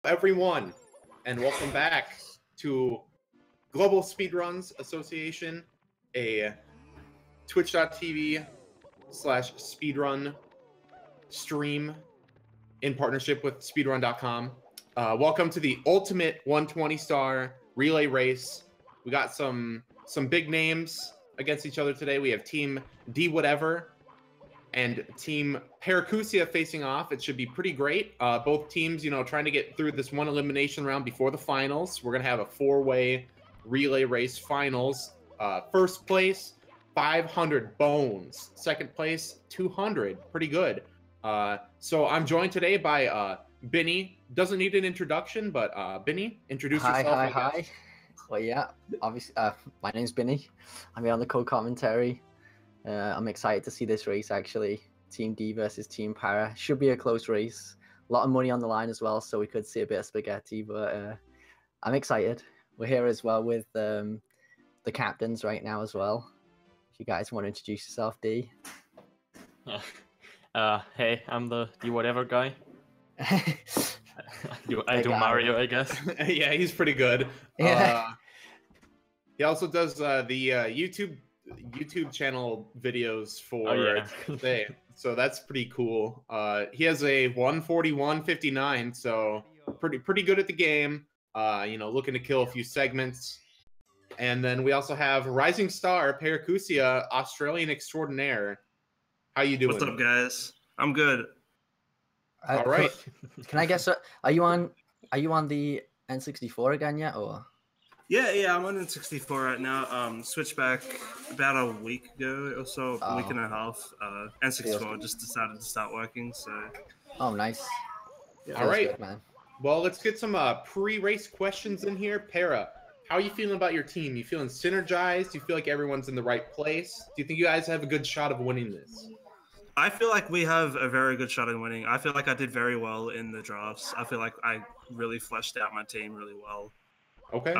everyone, and welcome back to Global Speedruns Association, a twitch.tv/speedrun stream in partnership with speedrun.com. Welcome to the ultimate 120-star relay race. We got some big names against each other today. We have Team D Whatever and Team Paracusia facing off. It should be pretty great. Both teams, trying to get through this one elimination round before the finals. We're going to have a four-way relay race finals. First place, 500 bones. Second place, 200. Pretty good. So I'm joined today by Benny. Doesn't need an introduction, but Benny, introduce yourself. Hi. Well, yeah, obviously, my name's Benny. I'm here on the co-commentary. I'm excited to see this race, actually. Team D versus Team Para. Should be a close race. A lot of money on the line as well, so we could see a bit of spaghetti, but I'm excited. We're here as well with the captains right now as well. If you guys want to introduce yourself, D. Hey, I'm the D Whatever guy. I do Mario, I guess. Yeah, he's pretty good. Yeah. He also does the YouTube channel videos for today, so that's pretty cool. He has a 141.59, so pretty good at the game. Looking to kill a few segments. And then we also have Rising Star Paracusia, Australian extraordinaire. How you doing? What's up, guys? I'm good. All right. Can I guess? Are you on the N64 again yet, or? Yeah, I'm on N64 right now. Switched back about a week ago or so, a week and a half. N64 just decided to start working, so. Oh, nice. All right, good, man. Well, let's get some pre-race questions in here. Para, how are you feeling about your team? You feeling synergized? Do you feel like everyone's in the right place? Do you think you guys have a good shot of winning this? I feel like we have a very good shot at winning. I feel like I did very well in the drafts. I feel like I really fleshed out my team really well. Okay.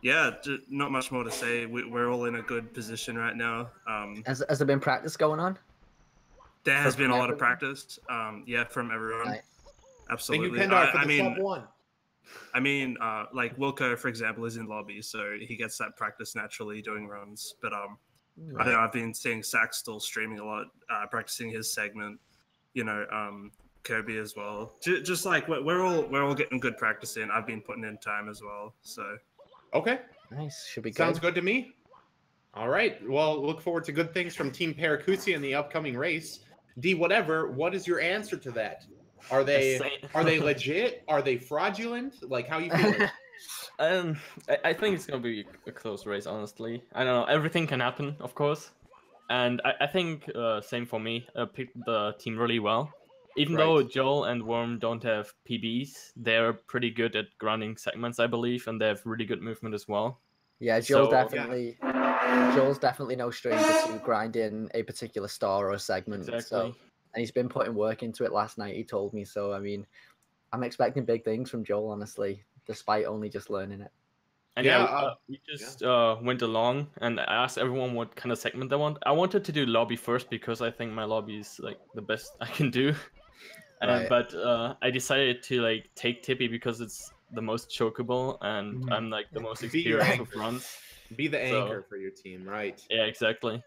Yeah, not much more to say. We're all in a good position right now. Has there been practice going on? There has been a lot of practice. Yeah, from everyone. Right. Absolutely. Thank you, Pendar, for the sub one. I mean, like Wilco, for example, is in lobby, so he gets that practice naturally doing runs. But I don't know, I've been seeing Sax still streaming a lot, practicing his segment. Kirby as well. Just like we're all getting good practice in. I've been putting in time as well. So. Okay. Nice. Should be good. Sounds good to me. All right. Well, look forward to good things from Team Paracusia in the upcoming race. D Whatever, what is your answer to that? Are they legit? Are they fraudulent? Like, how you feeling? I think it's gonna be a close race, honestly. I don't know. Everything can happen, of course. And I think same for me. I picked the team really well. Even though Joel and Worm don't have PBs, they're pretty good at grounding segments, I believe, and they have really good movement as well. Yeah, Joel's definitely no stranger to grinding a particular star or a segment. Exactly. So, and he's been putting work into it last night, he told me. So, I mean, I'm expecting big things from Joel, honestly, despite only just learning it. And we just went along, and I asked everyone what kind of segment they want. I wanted to do lobby first because I think my lobby is like the best I can do. But I decided to take Tippy because it's the most chokeable, and I'm like the most experienced with runs. Be the anchor for your team, right? Yeah, exactly.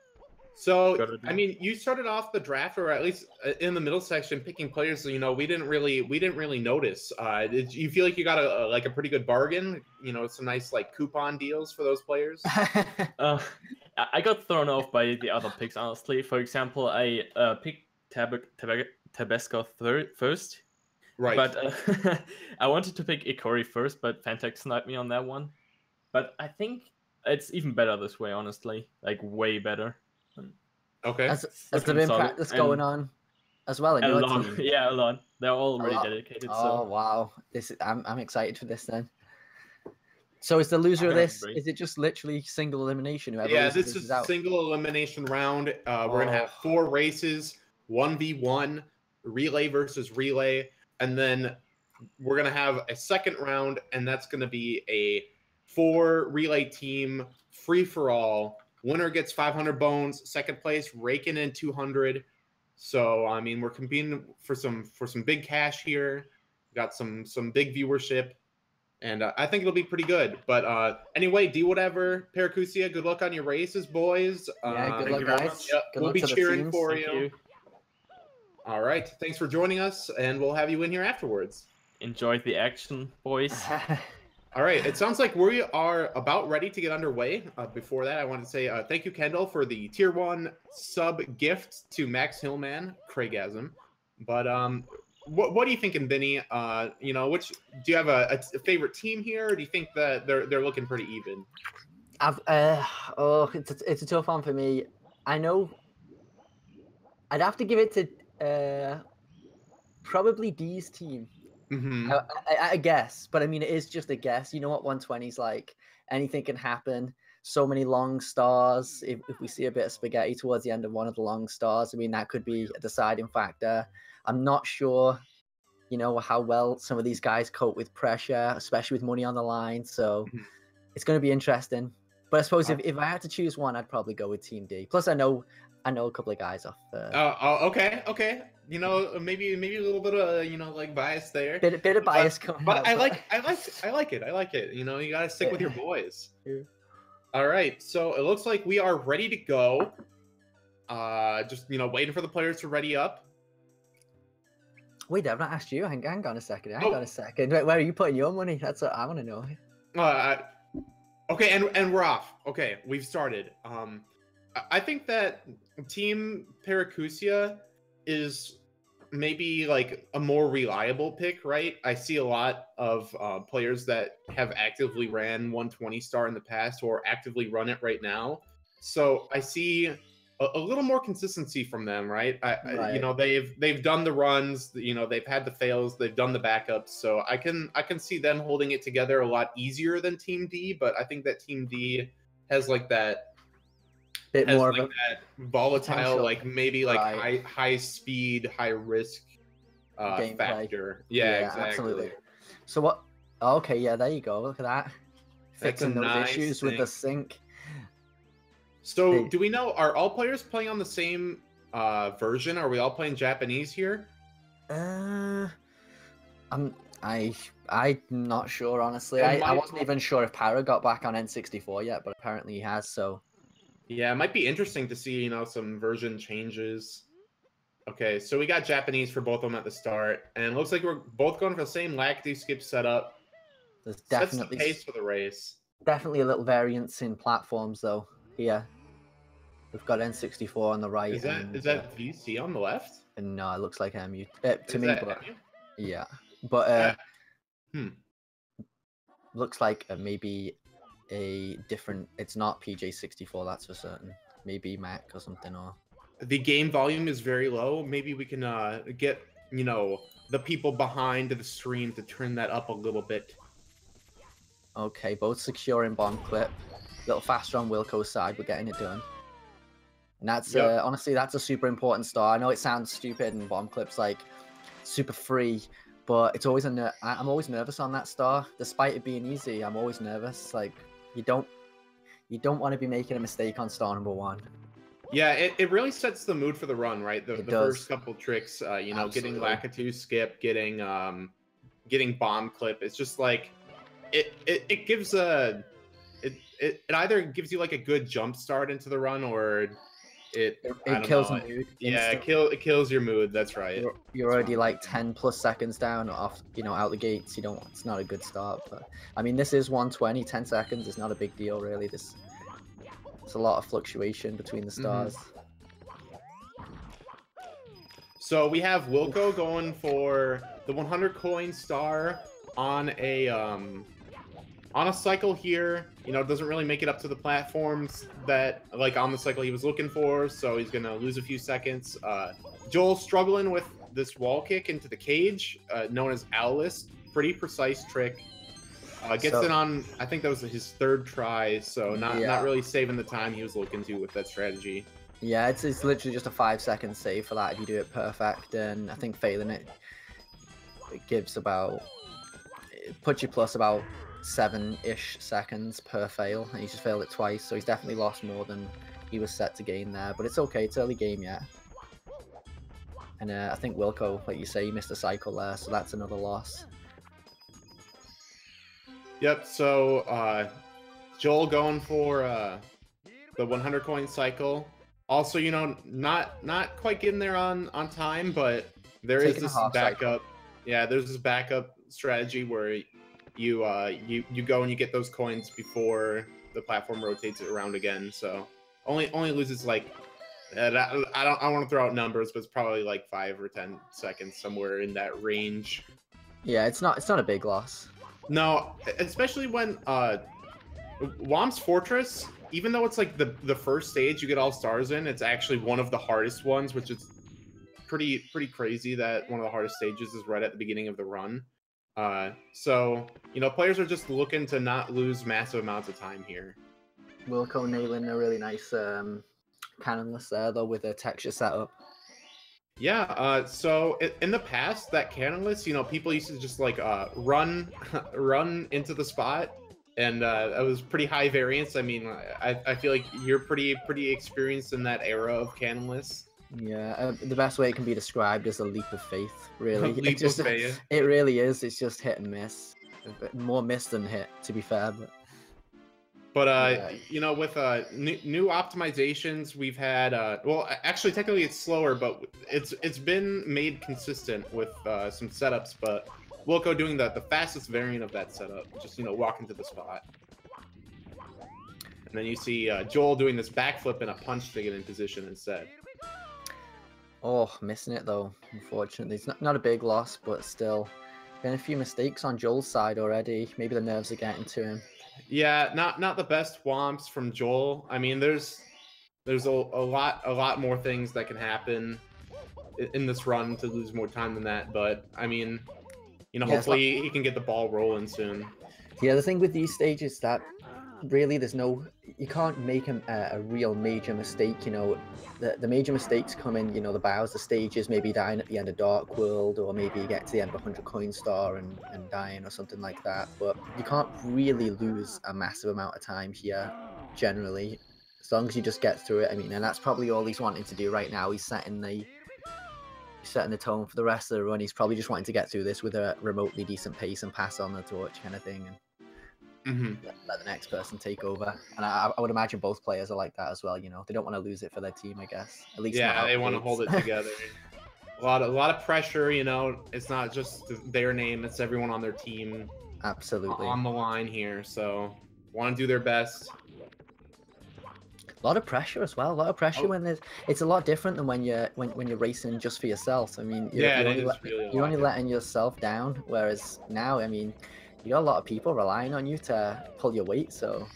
So, I mean, you started off the draft, or at least in the middle section, picking players. So, we didn't really notice. Did you feel like you got a pretty good bargain? Some nice coupon deals for those players. I got thrown off by the other picks, honestly. For example, I picked Tabasco first. Right. But I wanted to pick Ikori first, but Fantech sniped me on that one. But I think it's even better this way, honestly. Like, way better. Okay. Has there been practice going on as well in your team? Yeah, a lot. They're all really dedicated. Oh, wow. I'm excited for this then. So is the loser of this, is it just literally single elimination? Yeah, this is a single elimination round. We're going to have 4 races, 1v1, relay versus relay. And then we're going to have a second round, and that's going to be a 4 relay team free-for-all. Winner gets 500 bones. Second place, raking in 200. So, I mean, we're competing for some big cash here. got some big viewership, and I think it'll be pretty good. But anyway, do whatever, Paracusia. Good luck on your races, boys. Yeah, good luck, guys. Yep, Good we'll luck be to the cheering teams. for Thank you. All right, thanks for joining us, and we'll have you in here afterwards. Enjoy the action, boys. All right, it sounds like we are about ready to get underway. Before that, I want to say thank you, Kendall, for the tier 1 sub gift to Max Hillman, Craigasm. But what are you thinking, Vinny? You know, which do you have a favorite team here, or do you think that they're looking pretty even? It's a tough one for me. I know I'd have to give it to probably D's team. Mm-hmm. I guess, but I mean, it is just a guess. You know what 120's like. Anything can happen. So many long stars. If we see a bit of spaghetti towards the end of one of the long stars, I mean, that could be a deciding factor. I'm not sure, you know, how well some of these guys cope with pressure, especially with money on the line. So it's going to be interesting. But I suppose if I had to choose one, I'd probably go with Team D. Plus, I know a couple of guys off. Okay. You know, maybe a little bit of like bias there. Bit of bias coming but out. I like it. You know, you gotta stick with your boys. Yeah. All right, so it looks like we are ready to go. Just waiting for the players to ready up. Wait, I've not asked you. Hang on a second. Hang on a second. Where are you putting your money? That's what I want to know. Okay, and we're off. Okay, we've started. I think that Team Paracusia is maybe like a more reliable pick, right? I see a lot of players that have actively ran 120 star in the past or actively run it right now. So I see a little more consistency from them, right? Right. You know, they've done the runs, you know, they've had the fails, they've done the backups. So I can see them holding it together a lot easier than Team D, but I think that Team D has like that bit more like of that volatile, potential. like maybe like high speed, high risk factor. Yeah, exactly. Absolutely. So what? Okay, yeah, there you go. Look at that. Fixing those issues with the sync. So do we know, are all players playing on the same version? Are we all playing Japanese here? I'm not sure, honestly. I wasn't even sure if Para got back on N64 yet, but apparently he has, so. Yeah, it might be interesting to see, some version changes. Okay, so we got Japanese for both of them at the start, and it looks like we're both going for the same Lacti skip setup. There's definitely sets the pace for the race. Definitely a little variance in platforms, though. Here, we've got N64 on the right. Is that VC on the left? No, it looks like MU to me, but MU? Yeah, but looks like maybe a different. It's not PJ64, that's for certain. Maybe Mac or something, or the game volume is very low. Maybe we can get the people behind the stream to turn that up a little bit. Okay, both secure in bomb clip. A little faster on Wilco's side. We're getting it done. And that's honestly, that's a super important star. I know it sounds stupid and bomb clip's like super free, but it's always I'm always nervous on that star. Despite it being easy, I'm always nervous. Like you don't want to be making a mistake on star number 1. Yeah, it really sets the mood for the run, right? The first couple tricks, Absolutely. Getting Lakitu skip, getting bomb clip. It's just like it gives it either gives you like a good jump start into the run, or it kills the mood. Yeah, it kills your mood. That's right. You're already like 10+ seconds down off, out the gates. It's not a good start. But I mean, this is 120. 10 seconds is not a big deal, really. It's a lot of fluctuation between the stars. So we have Wilco going for the 100 coin star on a cycle here. Doesn't really make it up to the platforms that on the cycle he was looking for, so he's gonna lose a few seconds. Joel struggling with this wall kick into the cage, known as Owlist. Pretty precise trick. Gets it on, I think that was his 3rd try, so not really saving the time he was looking to with that strategy. Yeah, it's literally just a 5-second save for that if you do it perfect, and I think failing it gives puts you plus about 7-ish seconds per fail, and he's just failed it twice, so he's definitely lost more than he was set to gain there, but it's okay, it's early game yet. And I think Wilco, like you say, he missed a cycle there, so that's another loss. Yep. So Joel going for the 100 coin cycle. Also, you know, not quite getting there on time, but there is this backup. Yeah, there's this backup strategy where you go and you get those coins before the platform rotates it around again. So only loses like I don't want to throw out numbers, but it's probably like 5 or 10 seconds, somewhere in that range. Yeah, it's not a big loss. No, especially when Womp's Fortress, even though it's like the first stage you get all stars in, it's actually one of the hardest ones, which is pretty crazy that one of the hardest stages is right at the beginning of the run. So, you know, players are just looking to not lose massive amounts of time here. Wilco nailing a really nice cannonless there, though, with a texture setup. Yeah, so in the past, that cannonless, you know, people used to just like run into the spot, and it was pretty high variance. I mean, I feel like you're pretty experienced in that era of cannonless. Yeah, the best way it can be described is a leap of faith, really. Leap of faith. It really is. It's just hit and miss. More miss than hit, to be fair. But yeah. You know, with new optimizations, we've had well, actually, technically it's slower, but it's been made consistent with some setups. But Wilco doing the fastest variant of that setup, just, you know, walking to the spot. And then you see Joel doing this backflip and a punch to get in position instead. Oh, missing it though, unfortunately. It's not a big loss, but still. Been a few mistakes on Joel's side already. Maybe the nerves are getting to him. Yeah, not the best womps from Joel. I mean, there's a lot more things that can happen in this run to lose more time than that. But I mean, you know, yeah, hopefully he can get the ball rolling soon. Yeah, the thing with these stages is that really you can't make a real major mistake. You know, the major mistakes come in, you know, the Bowser stages, maybe dying at the end of Dark World, or maybe you get to the end of 100 coin star and dying or something like that. But you can't really lose a massive amount of time here, generally, as long as you just get through it. I mean, and that's probably all he's wanting to do right now. He's setting the tone for the rest of the run. He's probably just wanting to get through this with a remotely decent pace and pass on the torch kind of thing. And let the next person take over. And I would imagine both players are like that as well. You know, they don't want to lose it for their team, I guess. At least yeah, they want to hold it together. a lot of pressure. You know, it's not just their name; it's everyone on their team. Absolutely on the line here. So want to do their best. A lot of pressure as well. A lot of pressure when it's a lot different than when you're racing just for yourself. I mean, you're only letting yourself down. Whereas now, I mean, you got a lot of people relying on you to pull your weight, so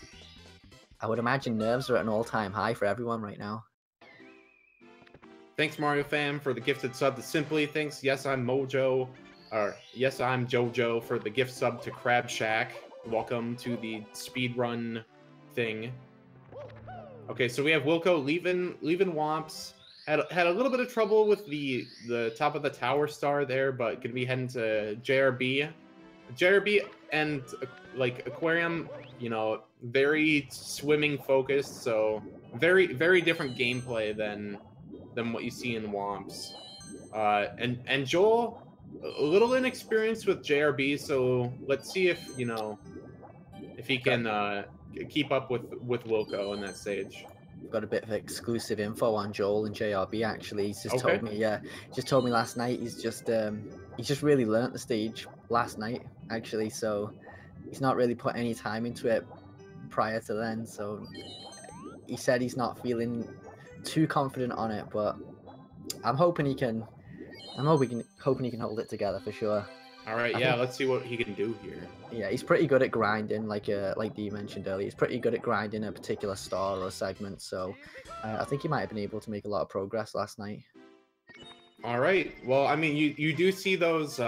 I would imagine nerves are at an all-time high for everyone right now. Thanks, Mario Fam, for the gifted sub to Simply. Thanks, Yes I'm Mojo, or Yes I'm Jojo, for the gift sub to Crab Shack. Welcome to the speedrun thing. Okay, so we have Wilco leaving Womps. Had a little bit of trouble with the top of the tower star there, but gonna be heading to JRB. JRB and like Aquarium, you know, very swimming focused, so very different gameplay than what you see in Womps. And Joel, a little inexperienced with JRB, so let's see if, you know, if he can keep up with Wilco in that stage. We've got a bit of exclusive info on Joel and JRB. Actually, he's just told me. Yeah, just told me last night. He's just really learnt the stage last night, actually. So he's not really put any time into it prior to then. So he said he's not feeling too confident on it, but I'm hoping he can. I'm hoping he can hold it together for sure. All right, yeah, let's see what he can do here. Yeah, he's pretty good at grinding, like Dee mentioned earlier. He's pretty good at grinding a particular star or a segment, so I think he might have been able to make a lot of progress last night. All right, well, I mean, you do see those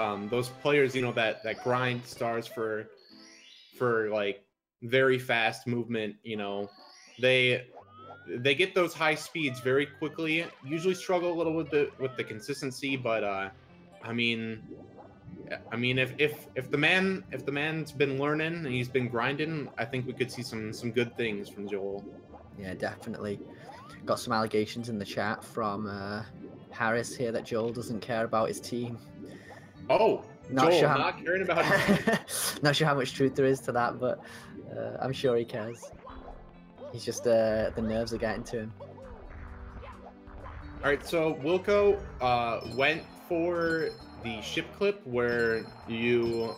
players, you know, that grind stars for like very fast movement. You know, they get those high speeds very quickly. Usually struggle a little with the consistency, but I mean, if the man's been learning and he's been grinding, I think we could see some good things from Joel. Yeah, definitely. Got some allegations in the chat from Harris here that Joel doesn't care about his team. Oh, Not Joel sure not caring about his team. Not sure how much truth there is to that, but I'm sure he cares. He's just the nerves are getting to him. All right, so Wilco went for the ship clip where you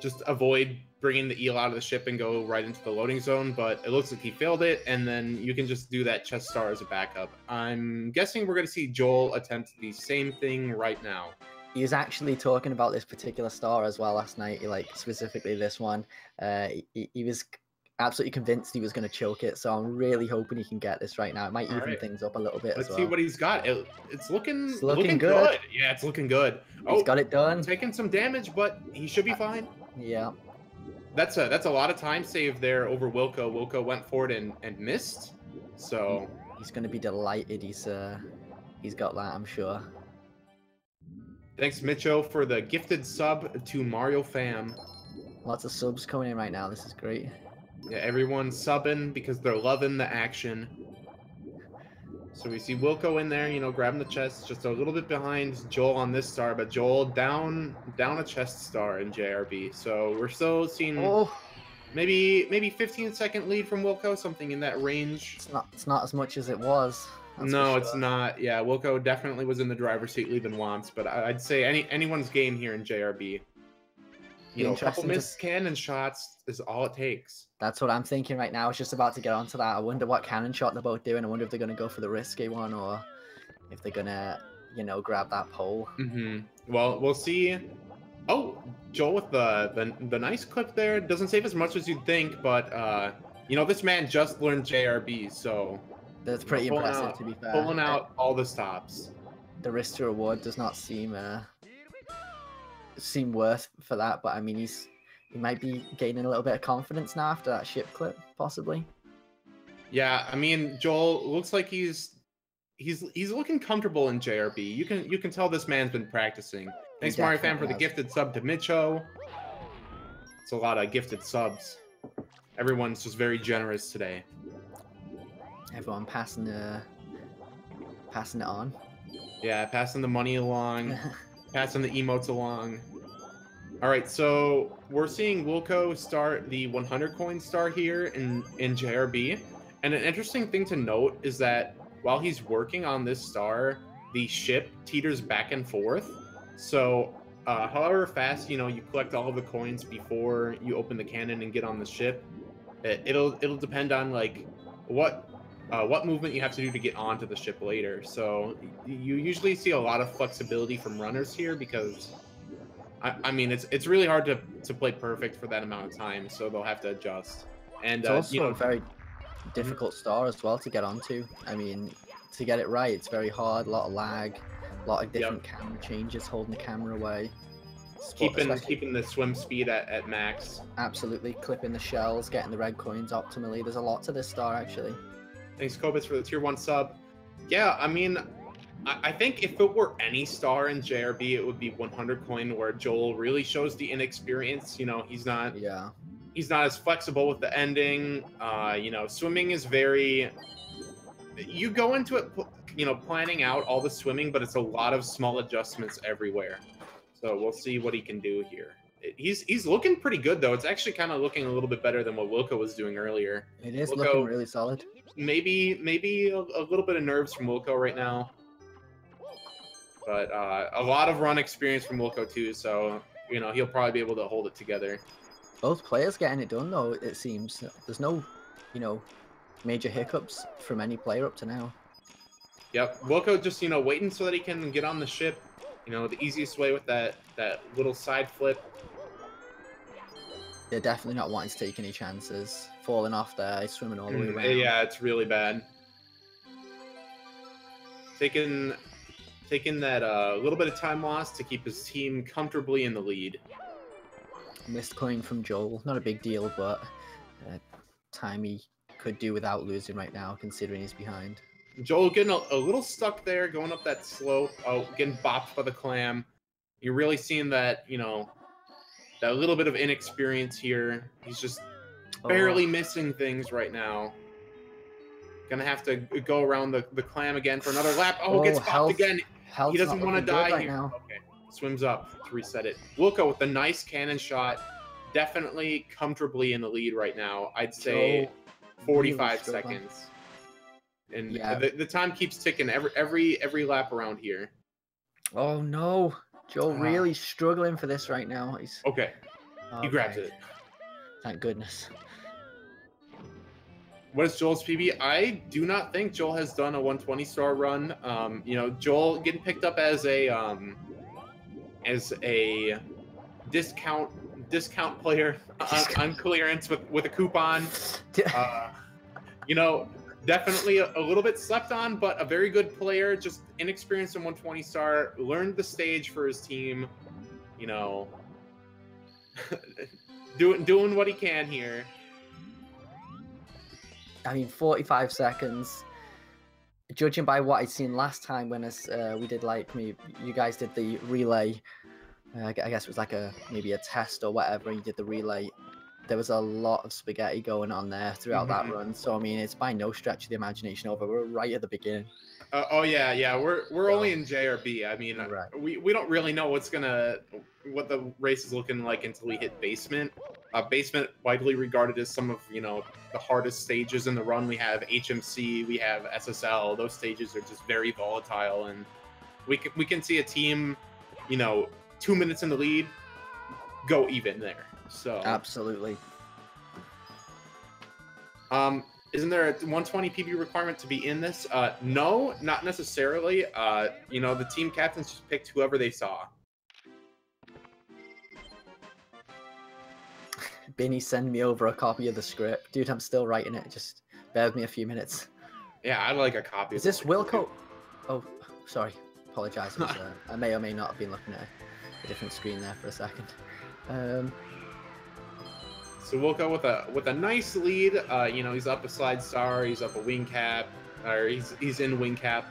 just avoid bringing the eel out of the ship and go right into the loading zone, but it looks like he failed it, and then you can just do that chest star as a backup. I'm guessing we're going to see Joel attempt the same thing right now. He was actually talking about this particular star as well last night, like specifically this one. He was absolutely convinced he was going to choke it, so I'm really hoping he can get this right now. It might even things up a little bit. Let's as well. see what he's got. It's looking good. Yeah, it's looking good. He's got it done. Taking some damage, but he should be fine. Yeah. That's a lot of time saved there over Wilco. Wilco went for it and missed. So he's going to be delighted. He's got that, I'm sure. Thanks, Mitcho, for the gifted sub to Mario Fam. Lots of subs coming in right now. This is great. Yeah, everyone's subbing because they're loving the action. So we see Wilco in there, you know, grabbing the chest, just a little bit behind Joel on this star, but Joel down a chest star in JRB. So we're still seeing maybe 15-second lead from Wilco, something in that range. It's not as much as it was. No, it's not. Yeah, Wilco definitely was in the driver's seat leaving once, but I'd say anyone's game here in JRB. You know, a couple missed cannon shots is all it takes. That's what I'm thinking right now. It's just about to get onto that. I wonder what cannon shot they're both doing. I wonder if they're going to go for the risky one or if they're going to, you know, grab that pole. Well, we'll see. Oh, Joel with the nice clip there. Doesn't save as much as you'd think, but, you know, this man just learned JRB, so... That's pretty impressive, to be fair. Pulling out all the stops. The risk to reward does not seem worth for that, but I mean, he might be gaining a little bit of confidence now after that ship clip, possibly. Yeah, I mean, Joel looks like he's looking comfortable in JRB. You can tell this man's been practicing. Thanks, Mario Fan, for the gifted sub to Mitcho. It's a lot of gifted subs. Everyone's just very generous today. Everyone passing it on. Yeah, passing the money along, passing the emotes along. All right, so we're seeing Wilco start the 100 coin star here in JRB. And an interesting thing to note is that while he's working on this star, the ship teeters back and forth. So however fast, you know, you collect all of the coins before you open the cannon and get on the ship, it'll depend on like what movement you have to do to get onto the ship later. So you usually see a lot of flexibility from runners here because I mean it's really hard to play perfect for that amount of time, so they'll have to adjust. And it's also you know, a very difficult star as well to get onto. I mean, to get it right, it's very hard. A lot of lag, a lot of different camera changes, holding the camera away. Keeping the swim speed at max. Absolutely, clipping the shells, getting the red coins optimally. There's a lot to this star actually. Thanks, Kobus, for the tier 1 sub. Yeah, I mean, I think if it were any star in JRB, it would be 100 coin, where Joel really shows the inexperience. You know, he's not as flexible with the ending. You know, swimming is very... You go into it, you know, planning out all the swimming, but it's a lot of small adjustments everywhere. So we'll see what he can do here. He's looking pretty good, though. It's actually kind of looking a little bit better than what Wilco was doing earlier. It is looking really solid. Maybe a little bit of nerves from Wilco right now. But a lot of run experience from Wilco, too. So, you know, he'll probably be able to hold it together. Both players getting it done, though, it seems. There's no, you know, major hiccups from any player up to now. Yep. Wilco just, you know, waiting so that he can get on the ship. You know, the easiest way with that little side flip. They're definitely not wanting to take any chances. Falling off there, swimming all the way around. Yeah, it's really bad. Taking that little bit of time loss to keep his team comfortably in the lead. Missed coin from Joel. Not a big deal, but time he could do without losing right now, considering he's behind. Joel getting a little stuck there, going up that slope. Oh, getting bopped by the clam. You're really seeing that, you know, that little bit of inexperience here. He's just barely missing things right now. Gonna have to go around the clam again for another lap. Oh, gets popped again. He doesn't want to die right here. Now. Okay, swims up to reset it. Wilco with the nice cannon shot. Definitely comfortably in the lead right now. I'd say 45 seconds. And the time keeps ticking every lap around here. Oh no, Joe really struggling for this right now. He's okay. He grabs it. Thank goodness. What is Joel's PB? I do not think Joel has done a 120 star run. You know, Joel getting picked up as a discount player on clearance with a coupon. You know, definitely a little bit slept on, but a very good player. Just inexperienced in 120 star. Learned the stage for his team. You know, doing what he can here. I mean, 45 seconds. Judging by what I'd seen last time when we did you guys did the relay. I guess it was like maybe a test or whatever. You did the relay. There was a lot of spaghetti going on there throughout that run. So I mean, it's by no stretch of the imagination over. We're right at the beginning. Oh yeah. We're only in JRB. I mean, we don't really know what the race is looking like until we hit basement. Basement widely regarded as some of the hardest stages in the run. We have HMC, we have SSL. Those stages are just very volatile, and we can see a team, 2 minutes in the lead, go even there. So absolutely. Isn't there a 120 PB requirement to be in this? No, not necessarily. The team captains just picked whoever they saw. Binny, send me over a copy of the script. Dude, I'm still writing it. Just bear with me a few minutes. Yeah, I'd like a copy. Is this Wilco? Oh, sorry. Apologize. I may or may not have been looking at a different screen there for a second. So Wilco with a nice lead. He's up a slide star. He's up a wing cap. Or he's in wing cap.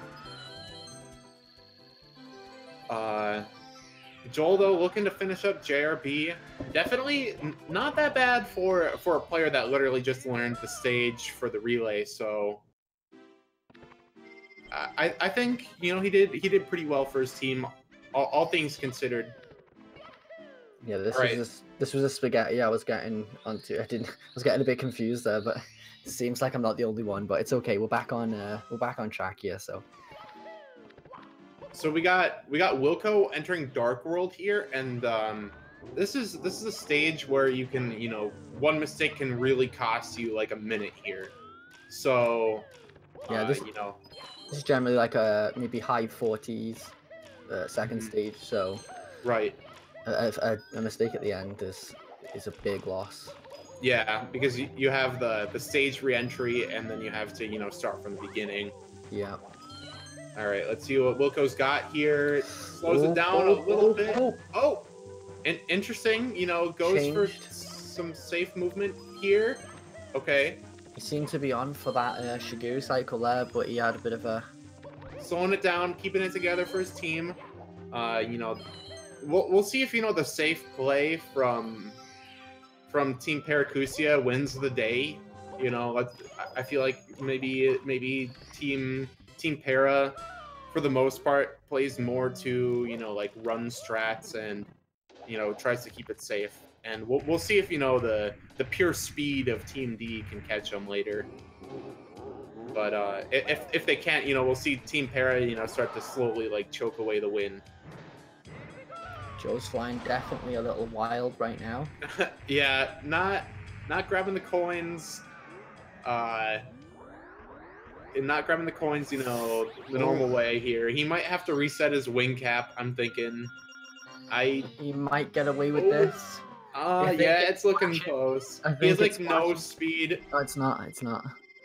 Joel, though, looking to finish up JRB. Definitely not that bad for a player that literally just learned the stage for the relay. So I think he did pretty well for his team, all things considered. Yeah, this was a spaghetti I was getting onto. I was getting a bit confused there, but it seems like I'm not the only one. But it's okay. We're back on track here. So we got Wilco entering Dark World here, and this is a stage where you can one mistake can really cost you like a minute here. So yeah, this is generally like a maybe high 40s second stage. So right, a mistake at the end is a big loss. Yeah, because you have the stage re-entry, and then you have to start from the beginning. Yeah. All right, let's see what Wilco's got here. Slows it down a little bit. Oh, and interesting. Goes Changed. for some safe movement here. Okay. He seemed to be on for that Shigeru cycle there, but he had a bit of a slowing it down, keeping it together for his team. We'll see if the safe play from Team Paracusia wins the day. I feel like maybe Team Para, for the most part, plays more to like run strats and tries to keep it safe. And we'll see if the pure speed of Team D can catch them later. But if they can't, we'll see Team Para start to slowly like choke away the win. Joe's flying definitely a little wild right now. Yeah, not grabbing the coins. Not grabbing the coins, the normal way here. He might have to reset his wing cap, I'm thinking. He might get away with this. Yeah, it's looking close. He has like no speed. No, it's not.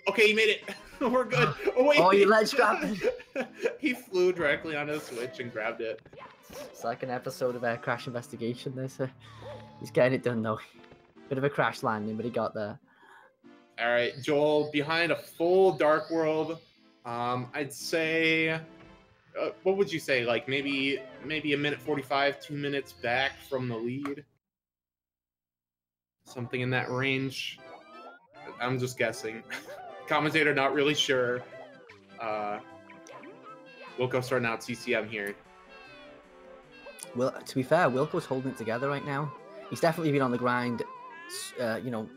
Okay, he made it. We're good. Oh wait. Oh, he ledge grabbed it. He flew directly onto the switch and grabbed it. It's like an episode of Air Crash Investigation. He's getting it done though. Bit of a crash landing, but he got there. All right, Joel behind a full Dark World. I'd say, what would you say? Like maybe a minute 45, 2 minutes back from the lead. Something in that range. I'm just guessing. Commentator not really sure. Wilco starting out CCM here. Well, to be fair, Wilco's holding it together right now. He's definitely been on the grind, you know,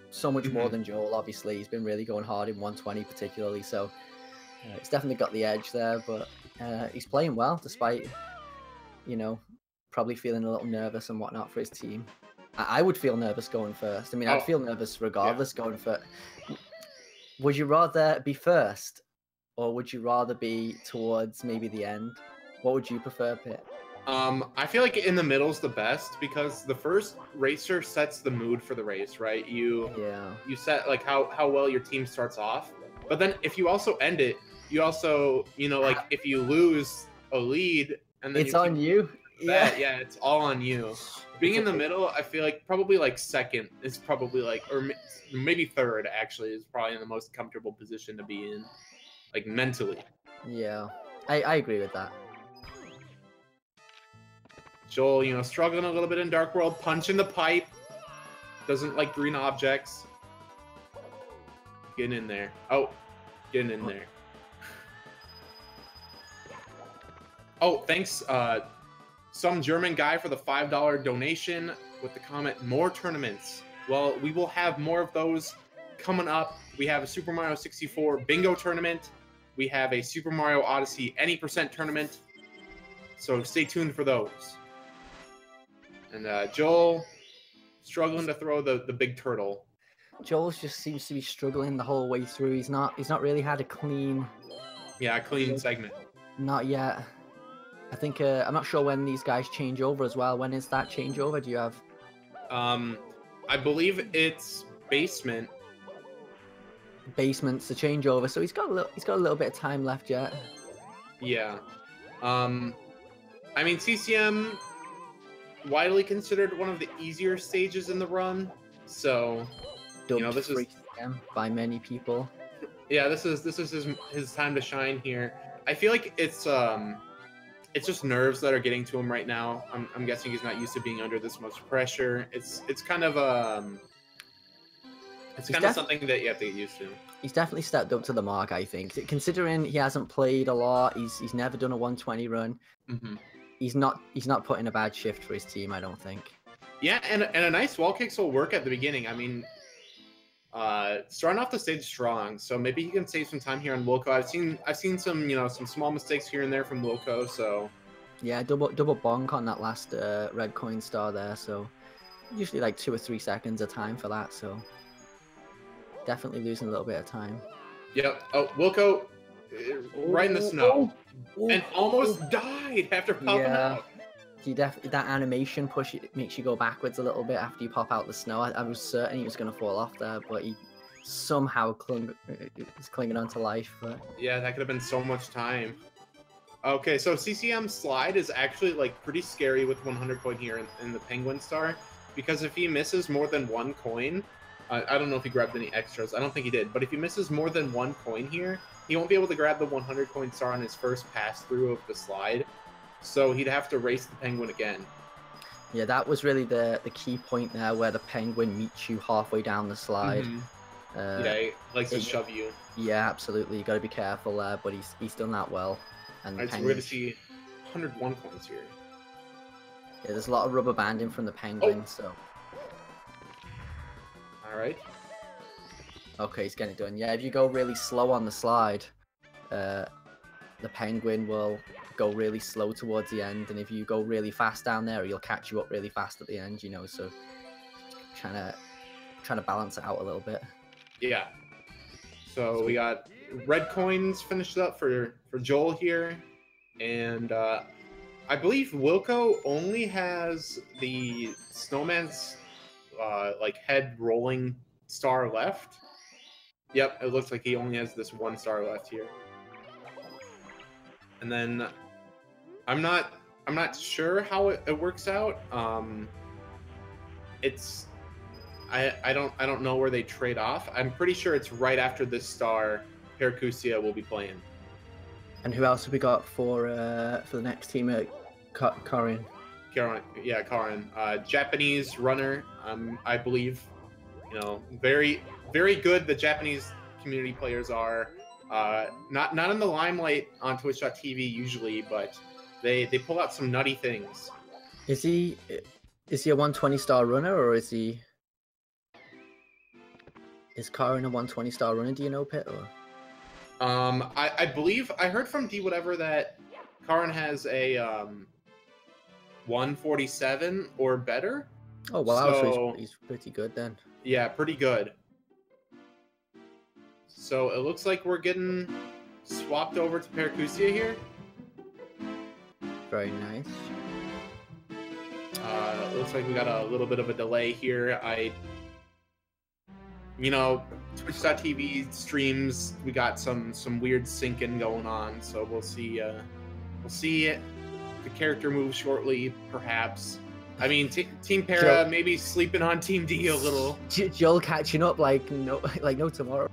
so much more than Joel, obviously. He's been really going hard in 120 particularly, so he's definitely got the edge there, but he's playing well despite, you know, probably feeling a little nervous and whatnot for his team. I would feel nervous going first. I mean, I'd feel nervous regardless going first. Would you rather be first, or would you rather be towards maybe the end? What would you prefer, Pit? I feel like in the middle is the best because the first racer sets the mood for the race, right? You set like how well your team starts off, but then if you also end it, you also, you know, like if you lose a lead and then it's on you. Yeah, it's all on you. Being in the middle, I feel like probably like second is probably like, or maybe third actually is probably in the most comfortable position to be in, like mentally. Yeah, I agree with that. Joel, you know, struggling a little bit in Dark World, punching the pipe. Doesn't like green objects. Getting in there. Oh, getting in there. Oh, thanks, some German guy for the $5 donation with the comment, more tournaments. Well, we will have more of those coming up. We have a Super Mario 64 bingo tournament. We have a Super Mario Odyssey any percent tournament. So stay tuned for those. And Joel struggling to throw the big turtle. Joel just seems to be struggling the whole way through. He's not really had a clean segment. Not yet. I think I'm not sure when these guys change over as well. When is that changeover? Do you have? I believe it's basement. Basement's the changeover, so he's got a little bit of time left yet. Yeah. I mean, CCM widely considered one of the easier stages in the run, so you know, this is by many people. Yeah, this is his time to shine here. I feel like it's just nerves that are getting to him right now. I'm guessing he's not used to being under this much pressure. It's kind of something that you have to get used to. He's definitely stepped up to the mark, I think. Considering he hasn't played a lot, he's never done a 120 run. He's not putting a bad shift for his team, I don't think. Yeah, and a nice wall kicks will work at the beginning. I mean, starting off the stage strong, so maybe he can save some time here on Wilco. I've seen some, you know, some small mistakes here and there from Wilco, so yeah, double bonk on that last red coin star there, so usually like 2 or 3 seconds of time for that, so definitely losing a little bit of time. Yep. Oh, Wilco right in the snow and almost died after popping out. That animation push makes you go backwards a little bit after you pop out the snow. I was certain he was going to fall off there, but he somehow is clinging on to life. But yeah, that could have been so much time. Okay, so CCM slide is actually like pretty scary with 100 coin here in the Penguin Star, because if he misses more than 1 coin, I don't know if he grabbed any extras. I don't think he did, but if he misses more than 1 coin here, he won't be able to grab the 100 coin star on his first pass through of the slide. So he'd have to race the Penguin again. Yeah, that was really the key point there, where the Penguin meets you halfway down the slide. Yeah, he likes to shove you. Yeah, absolutely. You got to be careful there, but he's done that well. And so we're going to see 101 coins here. Yeah, there's a lot of rubber banding from the Penguin, so... Alright. Okay, he's getting it done. Yeah, if you go really slow on the slide, the Penguin will go really slow towards the end, and if you go really fast down there, he'll catch you up really fast at the end, you know, so trying to balance it out a little bit. Yeah. So we got red coins finished up for Joel here, and I believe Wilco only has the snowman's like head rolling star left. Yep, it looks like he only has this 1 star left here. And then I'm not sure how it works out. I don't know where they trade off. I'm pretty sure it's right after this star Percusia will be playing. And who else have we got for the next team at Karin? Yeah, Karin. Japanese runner, I believe. You know, very, very good. The Japanese community players are. Not in the limelight on Twitch.tv usually, but they pull out some nutty things. Is he a 120-star runner, or is Karin a 120-star runner? Do you know, Pit? Or? I believe I heard from D whatever that Karin has a 147 or better. Oh wow, so he's pretty good then. Yeah, pretty good. So it looks like we're getting swapped over to Paracusia here. Very nice. It looks like we got a little bit of a delay here. Twitch.tv streams, we got some weird syncing going on, so we'll see the character move shortly, perhaps. I mean, Team Para maybe sleeping on Team D a little. Joel catching up like no tomorrow.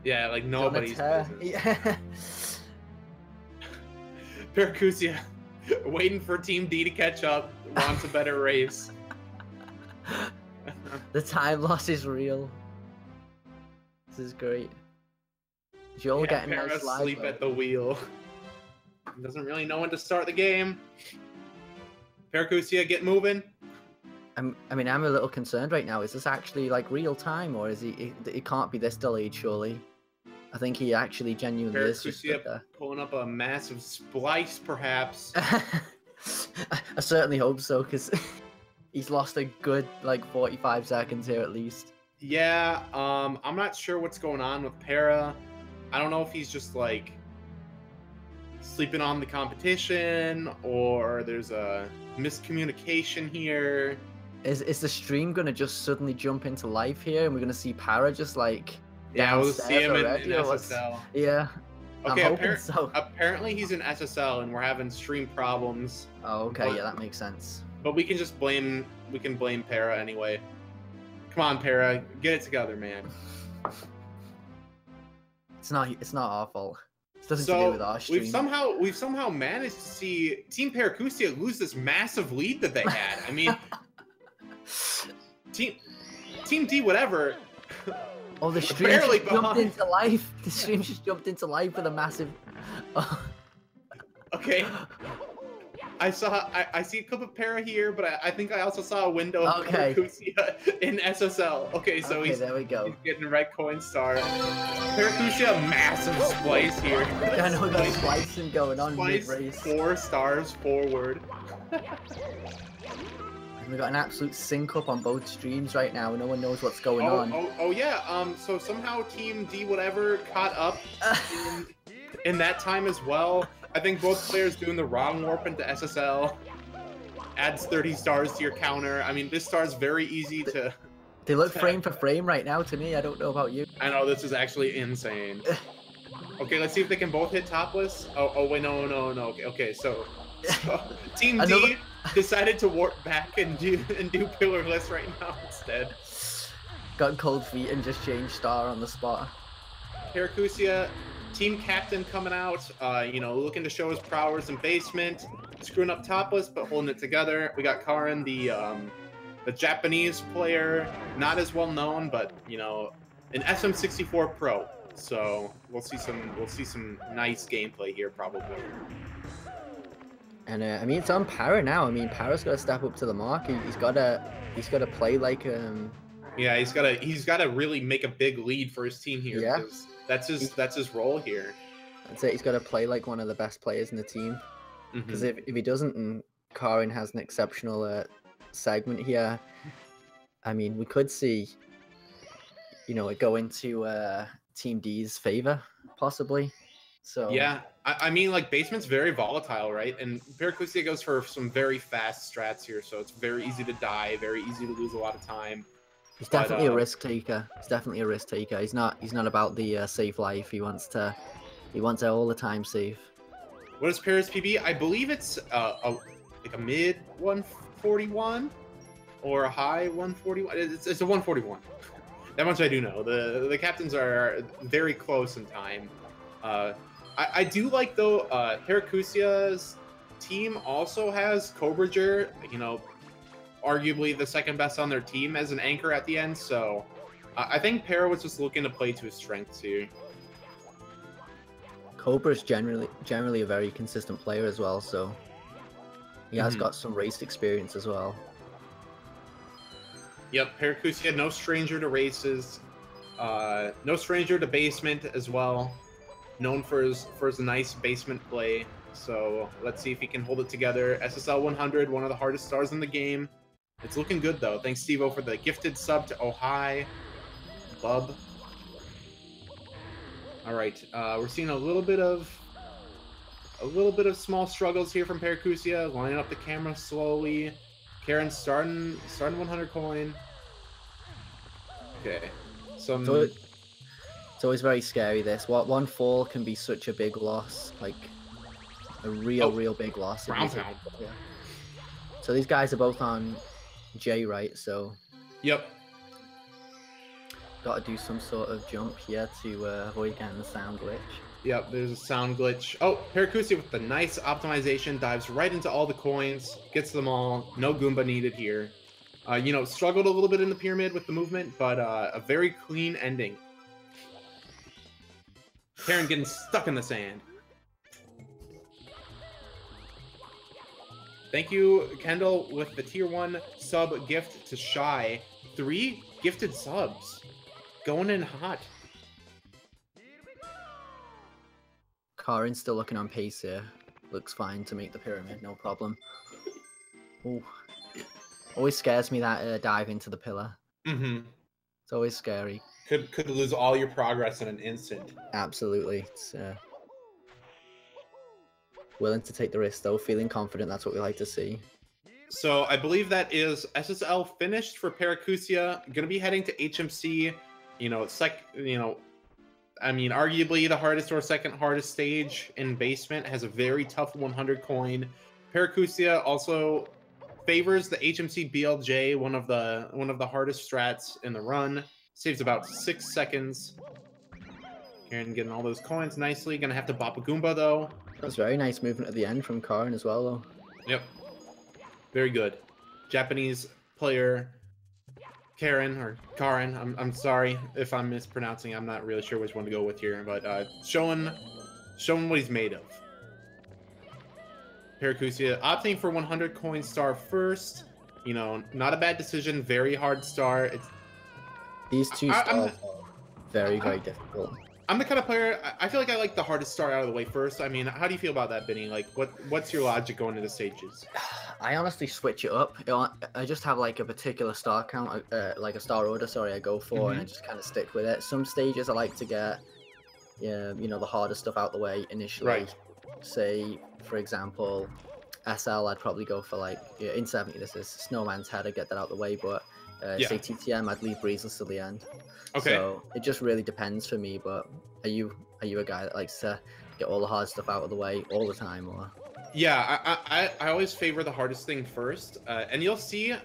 Yeah, like nobody's business. Yeah. Paracusia waiting for Team D to catch up, wants a better race. The time loss is real. This is great. Joel getting nice live. Sleep at the wheel. Doesn't really know when to start the game. Paracusia, get moving. I'm a little concerned right now. Is this actually like real time, or is he? It can't be this delayed, surely. I think he actually genuinely is just pulling up a massive splice, perhaps. I certainly hope so, because he's lost a good 45 seconds here at least. Yeah, I'm not sure what's going on with Para. I don't know if he's just sleeping on the competition, or there's a miscommunication here. Is the stream gonna just suddenly jump into life here, and we're gonna see Para just yeah, we'll see him in SSL. Yeah. Okay, so. Apparently he's in SSL and we're having stream problems. Oh, okay, yeah, that makes sense. But we can blame Para anyway. Come on, Para, get it together, man. It's not our fault. It doesn't do with our stream. We've somehow managed to see Team Paracusia lose this massive lead that they had. I mean, Team D, whatever. Oh, the stream just jumped into life. The stream just jumped into life with a massive. Oh. Okay. I see a clip of Para here, but I think I also saw a window of Paracusia in SSL. Okay, so there we go. He's getting red coin star. Paracusia, massive splice here. I know we got splicing going on mid-race. 4 stars forward. We got an absolute sync up on both streams right now. No one knows what's going on. Oh yeah. So somehow Team D whatever caught up in that time as well. I think both players doing the wrong warp into SSL adds 30 stars to your counter. I mean, this star's very easy to. They look frame for frame right now to me. I don't know about you. I know, this is actually insane. Okay, let's see if they can both hit topless. Oh wait, no. Okay, so Team D decided to warp back and do pillarless right now instead. Got cold feet and just changed star on the spot. Paracusia, team captain coming out, looking to show his prowess in basement, screwing up topless but holding it together. We got Karin, the Japanese player, not as well known, but an SM64 pro. So we'll see some nice gameplay here probably. And it's on Para now. I mean, Para's got to step up to the mark. He's got to play like Yeah, he's got to really make a big lead for his team here. Yeah. That's his role here. That's it. He's got to play like one of the best players in the team. Because if he doesn't, and Karin has an exceptional segment here, I mean, we could see, it go into Team D's favor possibly. So yeah, I mean, basement's very volatile, right? And Paracusia goes for some very fast strats here, so it's very easy to die, very easy to lose a lot of time. He's definitely a risk taker. He's not about the safe life. He wants it all the time safe. What is Para's PB? I believe it's a mid 141 or a high 141. It's a 141. That much I do know. The captains are very close in time. I do like though. Paracusia's team also has Cobrager, arguably the second best on their team as an anchor at the end. So I think Para was just looking to play to his strengths here. Cobra's generally a very consistent player as well, so he has got some race experience as well. Yep, Paracusia, no stranger to races, no stranger to basement as well. Known for his nice basement play. So let's see if he can hold it together. SSL 100, one of the hardest stars in the game. It's looking good though. Thanks Stevo for the gifted sub to Ohio. Bub. All right, we're seeing a little bit of small struggles here from Paracusia, lining up the camera slowly. Karen starting 100 coin. Okay, some. So it's always very scary. This one fall can be such a big loss, like a real big loss. Ground pound. Yeah. So these guys are both on J, right? So. Yep. Got to do some sort of jump here to avoid getting the sound glitch. Yep, there's a sound glitch. Oh, Paracusia with the nice optimization dives right into all the coins, gets them all. No Goomba needed here. You know, struggled a little bit in the pyramid with the movement, but a very clean ending. Karen getting stuck in the sand. Thank you, Kendall, with the tier 1 sub gift to Shy. 3 gifted subs. Going in hot. Karin's still looking on pace here. Looks fine to make the pyramid, no problem. Ooh. Always scares me that dive into the pillar. It's always scary. Could lose all your progress in an instant. Absolutely. It's willing to take the risk though, feeling confident. That's what we like to see. So I believe that is SSL finished for Paracusia. Going to be heading to HMC. You know, I mean, arguably the hardest or second hardest stage in basement, has a very tough 100 coin. Paracusia also favors the HMC BLJ, one of the hardest strats in the run. Saves about 6 seconds. Karen getting all those coins nicely. Gonna have to bop a Goomba though. That's very nice movement at the end from Karin as well though. Yep. Very good. Japanese player Karen. I'm sorry if I'm mispronouncing. I'm not really sure which one to go with here, but showing what he's made of. Paracusia opting for 100 coin star first. You know, not a bad decision. Very hard star. These two stars are very difficult. I'm the kind of player, I feel like I like the hardest star out of the way first. I mean, how do you feel about that, Benny? Like, what's your logic going into stages? I honestly switch it up. I just have like a particular star count, like a star order, sorry, I go for, and I just kind of stick with it. Some stages I like to get, you know, the hardest stuff out the way initially. Right. Say, for example, SL, I'd probably go for like, in 70, this is Snowman's Head, I'd get that out the way, but say TTM, I'd leave Breezeless till the end. Okay. So it just really depends for me, but are you a guy that likes to get all the hard stuff out of the way all the time, or? Yeah, I always favor the hardest thing first, and you'll see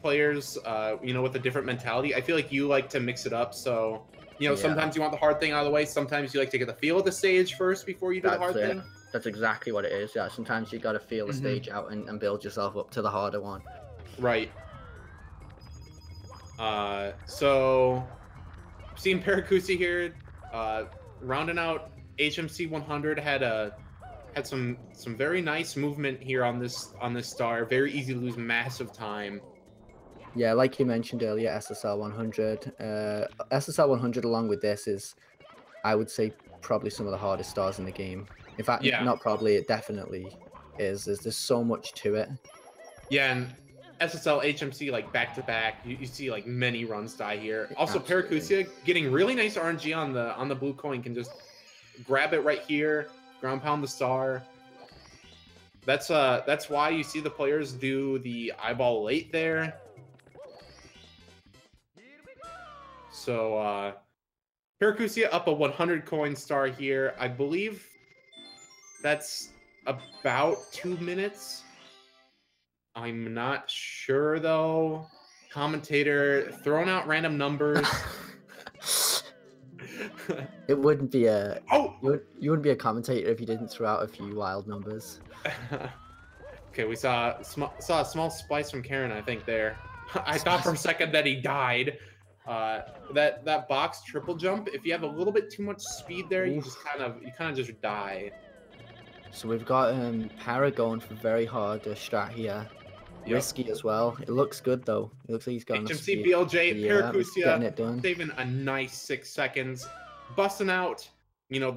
players, you know, with a different mentality. I feel like you like to mix it up, so you know, sometimes you want the hard thing out of the way, sometimes you like to get the feel of the stage first before you do the hard thing. That's exactly what it is. Yeah, sometimes you got to feel the stage out and build yourself up to the harder one. Right. So seeing Paracusia here, rounding out HMC 100, had some very nice movement here on this star. Very easy to lose massive time. Yeah, like you mentioned earlier, SSL 100. SSL 100 along with this is, I would say, probably some of the hardest stars in the game. In fact, not probably, it definitely is. There's so much to it. Yeah, and SSL, HMC, like back-to-back, you see like many runs die here. Also, Paracusia getting really nice RNG on the blue coin, can just grab it right here, ground pound the star. That's why you see the players do the eyeball late there. So Paracusia up a 100 coin star here. I believe that's about 2 minutes. I'm not sure though. Commentator throwing out random numbers. It wouldn't be a you wouldn't be a commentator if you didn't throw out a few wild numbers. Okay, we saw a small splice from Karen, I think there. I thought for a second that he died. That box triple jump, if you have a little bit too much speed there, you kind of just die. So we've got Para going for very hard strat here. Yep. Risky as well. It looks good though. It looks like he's got enough HMC speed. BLJ, Yeah, getting it done. saving a nice 6 seconds, busting out, you know,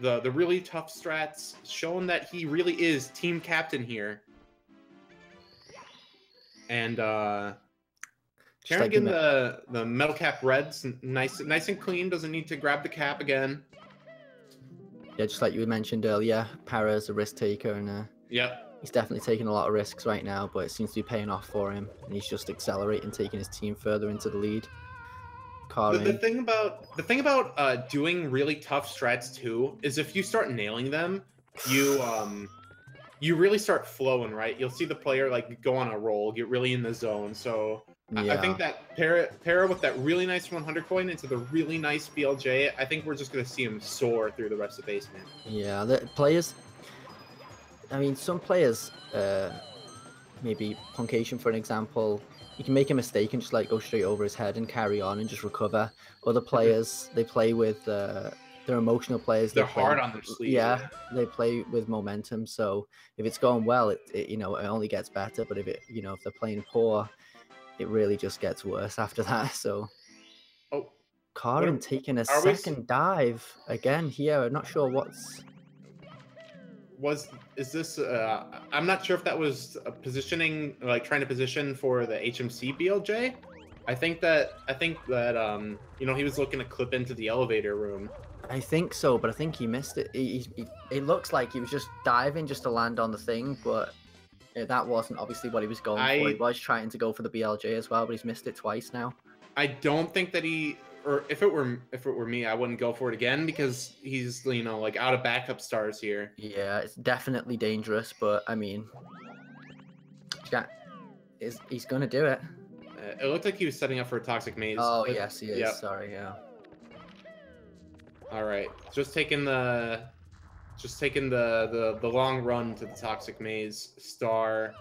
the really tough strats, showing that he really is team captain here. And Kerrigan, the metal cap reds, nice and clean, doesn't need to grab the cap again. Yeah, just like you mentioned earlier, Para's a risk taker, and yep, he's definitely taking a lot of risks right now, but it seems to be paying off for him, and he's just accelerating, taking his team further into the lead. The thing about doing really tough strats too is if you start nailing them, you really start flowing, right? You'll see the player like go on a roll, get really in the zone. So yeah. I think that para with that really nice 100 coin into the really nice BLJ, I think we're just going to see him soar through the rest of basement. Yeah, the players, I mean, some players, maybe Punkation for an example, you can make a mistake and just like go straight over his head and carry on and just recover. Other players, they play with, they're emotional players. They're hard on their sleeve. Yeah, they play with momentum. So if it's going well, it you know, it only gets better. But if it, you know, if they're playing poor, it really just gets worse after that. So, Karin taking a second dive again here. I'm not sure is this I'm not sure if that was positioning, like trying to position for the HMC BLJ. I think that you know, he was looking to clip into the elevator room. I think so, but I think he missed it. It looks like he was just diving just to land on the thing, but that wasn't obviously what he was going for. He was trying to go for the BLJ as well, but he's missed it twice now. I don't think that or if it were me, I wouldn't go for it again because he's, you know, like out of backup stars here. Yeah, it's definitely dangerous, but I mean, he's gonna do it. It looked like he was setting up for a toxic maze. Oh yes, he is. Yep. Sorry, yeah. All right, just taking the long run to the toxic maze star.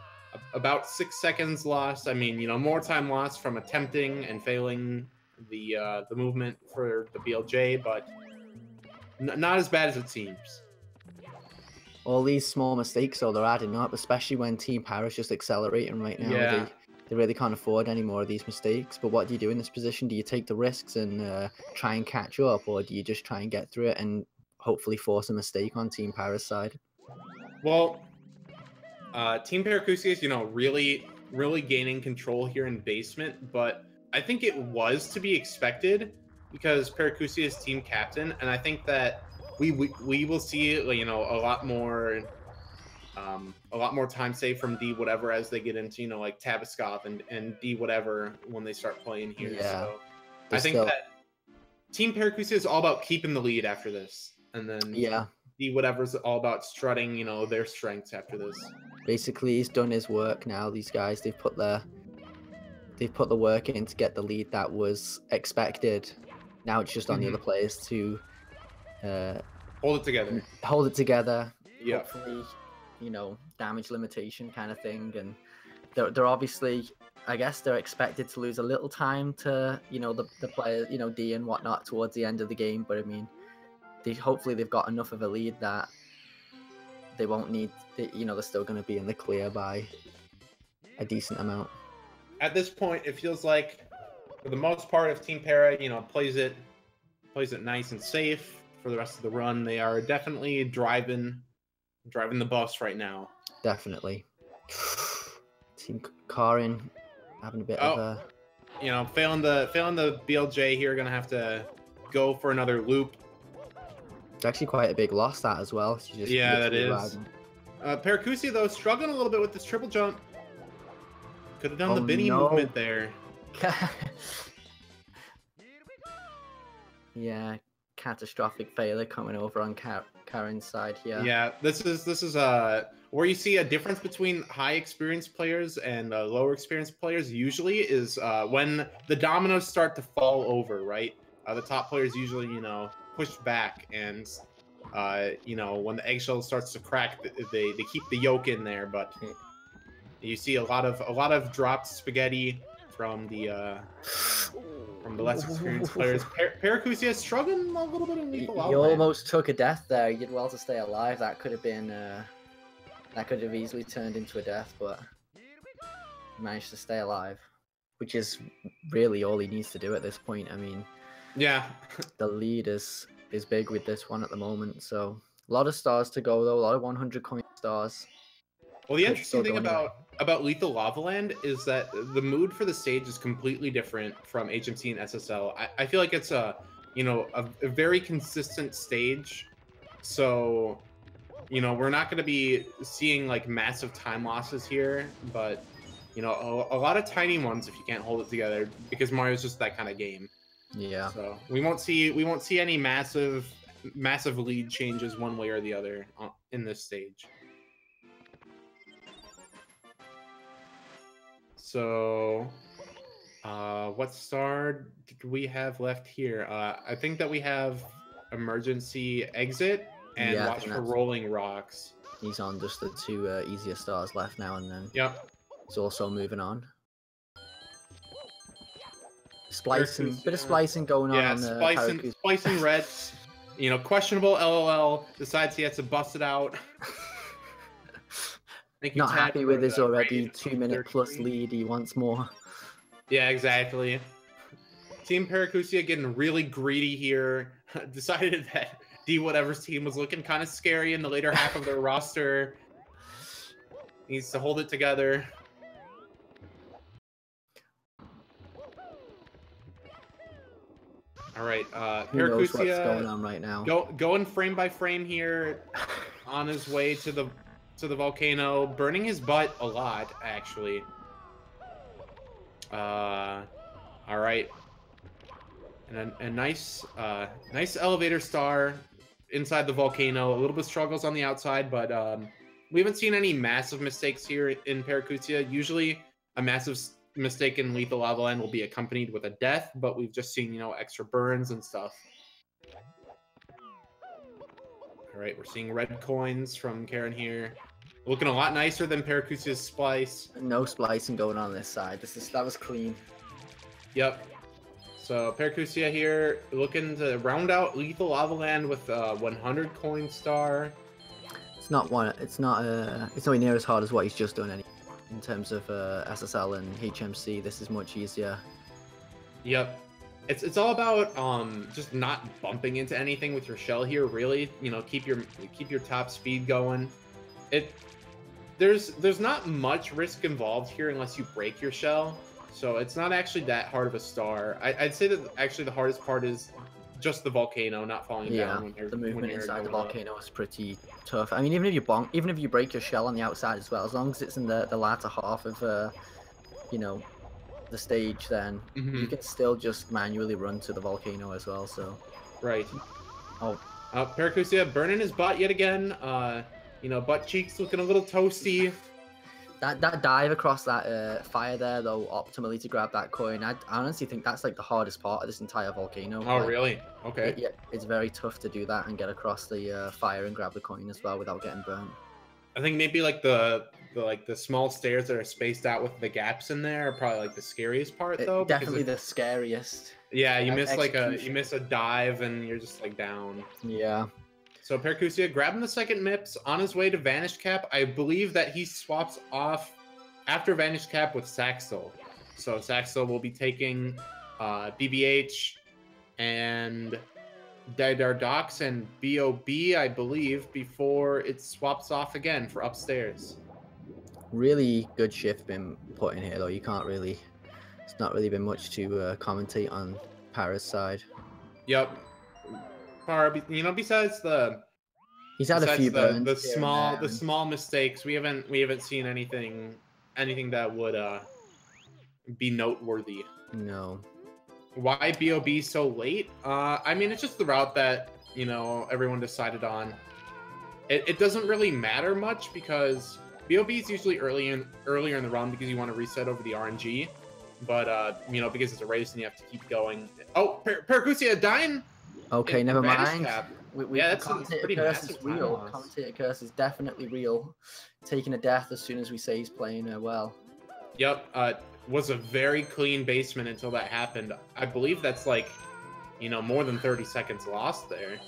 About 6 seconds lost. I mean, you know, more time lost from attempting and failing the movement for the BLJ, but not as bad as it seems. All these small mistakes, though, they're adding up, especially when Team Para's just accelerating right now. Yeah. They really can't afford any more of these mistakes. But what do you do in this position? Do you take the risks and try and catch up, or do you just try and get through it and hopefully force a mistake on Team Para's side? Well, Team Paracusius, you know, really gaining control here in basement, but I think it was to be expected because Paracusius team captain, and I think that we will see, you know, a lot more time saved from D whatever as they get into, you know, like Tabascop and D whatever when they start playing here. Yeah. So I think that Team Paracusius is all about keeping the lead after this, and then D whatever's all about strutting, you know, their strengths after this. Basically, he's done his work now. These guys, they've put the work in to get the lead that was expected. Now it's just on the other players to hold it together. Yeah. Hopefully, you know, damage limitation kind of thing. And they're obviously, I guess they're expected to lose a little time to, you know, the player, you know, D and whatnot towards the end of the game. But I mean, hopefully they've got enough of a lead that they won't need, you know, they're still going to be in the clear by a decent amount. At this point, it feels like, for the most part, if Team Para, you know, plays it nice and safe for the rest of the run, they are definitely driving the bus right now. Definitely. Team Karin having a bit of a, you know, failing the BLJ here, gonna have to go for another loop. It's actually quite a big loss that as well. Yeah, that is. Paracusia though struggling a little bit with this triple jump. Could have done the Binny movement there. Yeah, catastrophic failure coming over on Karin's side here. Yeah, this is where you see a difference between high experienced players and lower experienced players. Usually is when the dominoes start to fall over, right? The top players usually, you know, push back, and you know, when the eggshell starts to crack, they keep the yolk in there, but. You see a lot of dropped spaghetti from the from the less experienced players. Paracusia struggling a little bit in He Lethal Lava Land. almost took a death there. He did well to stay alive. That could have been, that could have easily turned into a death, but he managed to stay alive, which is really all he needs to do at this point. I mean, yeah, the lead is big with this one at the moment. So a lot of stars to go though. A lot of 100 coin stars. Well, the interesting thing about Lethal Lava Land is that the mood for the stage is completely different from HMC and SSL. I feel like it's a very consistent stage. So, we're not going to be seeing like massive time losses here, but a lot of tiny ones if you can't hold it together, because Mario's just that kind of game. Yeah. So we won't see any massive lead changes one way or the other in this stage. So, what star do we have left here? I think that we have Emergency Exit and Watch for Rolling Rocks. He's on just the two easier stars left now, and then he's also moving on. Splicing, bit of splicing going on. Yeah, splicing Reds. Questionable LOL decides he has to bust it out. Not happy with his already 2-minute plus lead. He wants more. Yeah, exactly. Team Paracusia getting really greedy here. Decided that D Whatever's team was looking kind of scary in the later half of their roster. Needs to hold it together. All right, Paracusia what's going on right now. Going frame by frame here, on his way to the volcano, burning his butt a lot, actually. All right, and a nice elevator star inside the volcano. A little bit struggles on the outside, but we haven't seen any massive mistakes here in Paracusia. Usually, a massive mistake in Lethal Lava Land will be accompanied with a death, but we've just seen extra burns and stuff. All right, we're seeing red coins from Karen here. Looking a lot nicer than Paracusia's splice. No splicing going on this side. That was clean. Yep. So Paracusia here looking to round out Lethal Lava Land with a 100 coin star. It's not nowhere near as hard as what he's just done in terms of SSL and HMC. This is much easier. Yep. It's all about just not bumping into anything with your shell here, really. Keep your top speed going. There's not much risk involved here unless you break your shell. So it's not actually that hard of a star. I'd say that actually the hardest part is just the volcano, not falling down. The movement inside the volcano is pretty tough. I mean, even if you break your shell on the outside as well, as long as it's in the latter half of the stage, then you can still just manually run to the volcano as well. So right. Paracusia burning his butt yet again. Butt cheeks looking a little toasty. That dive across that fire there, though, optimally to grab that coin, I honestly think that's like the hardest part of this entire volcano. Oh, really? Okay. It's very tough to do that and get across the fire and grab the coin as well without getting burnt. I think maybe like the small stairs that are spaced out with the gaps in there are probably like the scariest part, though. Definitely the scariest. Yeah, you miss a dive and you're just like down. Yeah. So Paracusia grabbing the second MIPS on his way to Vanish Cap. I believe that he swaps off after Vanish Cap with Saxel. So Saxel will be taking BBH and Didardox and BOB, I believe, before it swaps off again for upstairs. Really good shift been put in here, though. It's not really been much to commentate on Para's side. Yep. Besides he's had a few burns, the small mistakes, we haven't seen anything that would be noteworthy. No. Why BOB so late? I mean, it's just the route that everyone decided on. It doesn't really matter much because BOB is usually earlier in the run because you want to reset over the RNG, but because it's a race and you have to keep going. Oh, Paracusia dying. Okay, never mind. That's pretty curse massive. Is real. Commentator curse is definitely real. Taking a death as soon as we say he's playing well. Yep. was a very clean basement until that happened. I believe that's like, you know, more than 30 seconds lost there.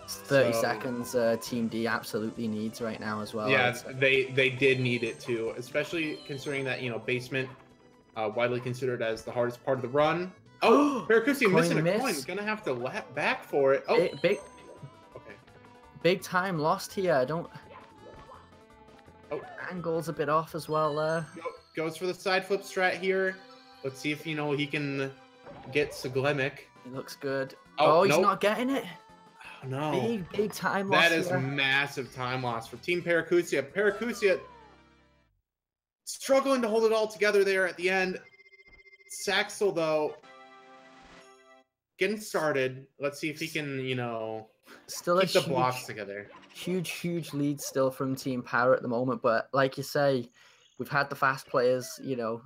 30 seconds Team D absolutely needs right now as well. Yeah, they did need it too, especially considering that, you know, basement, widely considered as the hardest part of the run. Oh, Paracusia missing a coin. Gonna have to lap back for it. Oh, big time lost here. I don't. Oh, angle's a bit off as well. Goes for the side flip strat here. Let's see if, you know, he can get Saglemic. He looks good. Oh, he's not getting it. Oh, no. Big time loss. That is massive time loss for Team Paracusia. Paracusia struggling to hold it all together there at the end. Saxel, though, getting started. Let's see if he can, you know, still keep the blocks together. Huge lead still from Team Para at the moment. But like you say, we've had the fast players, you know,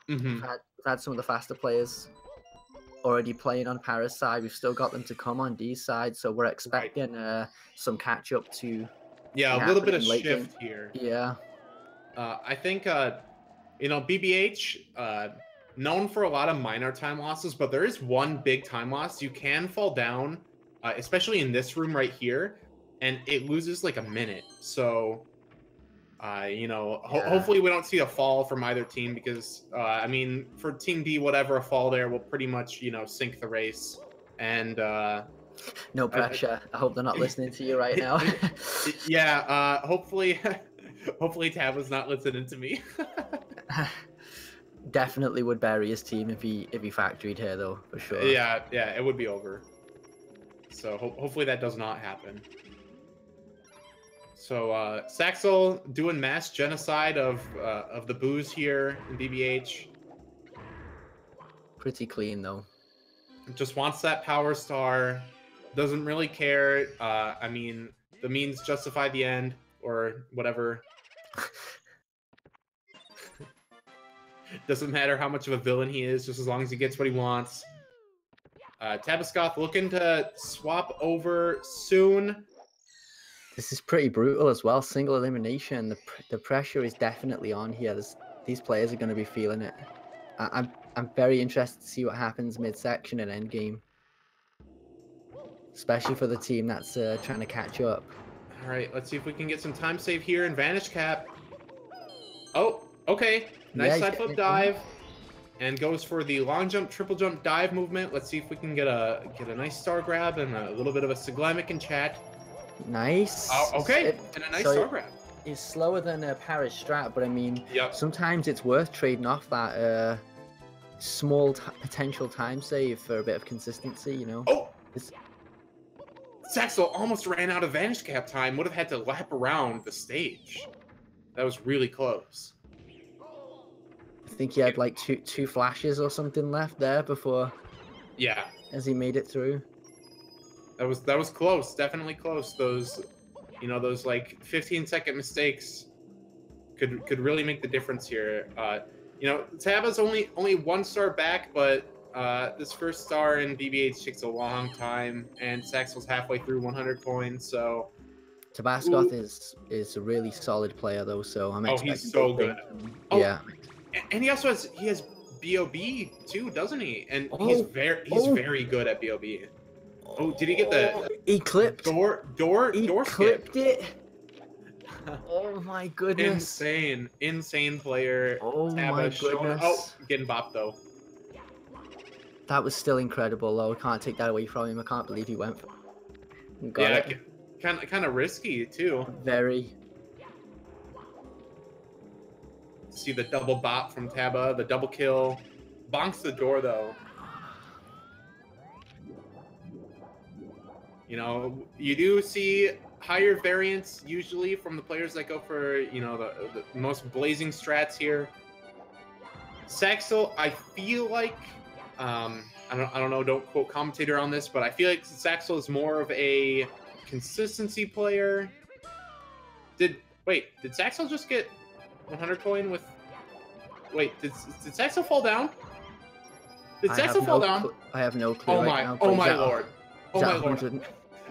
we've had some of the faster players already playing on Para's side. We've still got them to come on D's side. So we're expecting some catch up to. Yeah, a little bit of shift here. Yeah. I think, you know, BBH, known for a lot of minor time losses, but there is one big time loss. You can fall down, especially in this room right here, and it loses like a minute. So, you know, hopefully we don't see a fall from either team because, I mean, for Team D, whatever a fall there will pretty much, you know, sink the race. And no pressure. I hope they're not listening to you right now. Yeah, hopefully Tab was not listening to me. Definitely would bury his team if he factoried here though, for sure. Yeah, it would be over. So hopefully that does not happen. So Saxel doing mass genocide of the booze here in BBH. Pretty clean though. Just wants that power star. Doesn't really care. I mean, the means justify the end or whatever. Doesn't matter how much of a villain he is, just as long as he gets what he wants. Tabascoth looking to swap over soon. This is pretty brutal as well. Single elimination. The pressure is definitely on here. These players are going to be feeling it. I'm very interested to see what happens midsection and endgame, especially for the team that's trying to catch up. All right, let's see if we can get some time save here in Vanish Cap. Oh, okay. Nice side flip dive, and goes for the long jump, triple jump dive movement. Let's see if we can get a nice star grab and a little bit of a Saglemic in chat. Nice. Oh, okay, and a nice star grab. It's slower than Paris strat, but I mean, sometimes it's worth trading off that small potential time save for a bit of consistency, you know. Oh, Saxel almost ran out of Vanish Cap time. Would have had to lap around the stage. That was really close. I think he had like two flashes or something left there before. Yeah. As he made it through. That was close. Definitely close. Those, you know, those like 15-second mistakes could really make the difference here. You know, Taba's only 1 star back, but this first star in BBH takes a long time, and Saxel's halfway through 100 coins. So Tabascoth is a really solid player though. So I'm expecting. Oh, he's so good. Yeah. And he also has BOB too, doesn't he? And he's very good at BOB. Oh, did he get the he clipped door clipped it? Oh my goodness. Insane player. Oh my goodness. Oh, getting bopped though. That was still incredible though. I can't take that away from him. I can't believe he went for it. Kind of risky too. Very. See the double bop from Taba, the double kill. Bonks the door though. You know, you do see higher variance usually from the players that go for, you know, the most blazing strats here. Saxel, I feel like, I don't know, don't quote commentator on this, but I feel like Saxel is more of a consistency player. Did Saxel just get 100 coin with... Wait, did Saxel fall down? Did Saxel fall down? I have no clue now. Oh my lord. Oh my lord.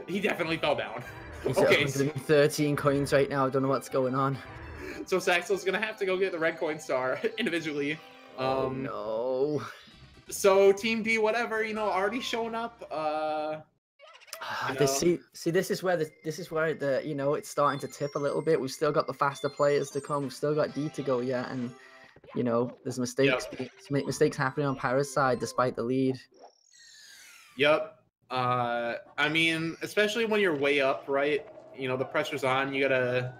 He definitely fell down. He's at 113 coins right now. I don't know what's going on. So Saxel's gonna have to go get the red coin star individually. Oh no. So Team D, whatever, already showing up. See, this is where the it's starting to tip a little bit. We've still got the faster players to come. We've still got D to go yet, and there's mistakes happening on Para's side despite the lead. Yep. I mean, especially when you're way up, right? The pressure's on. You gotta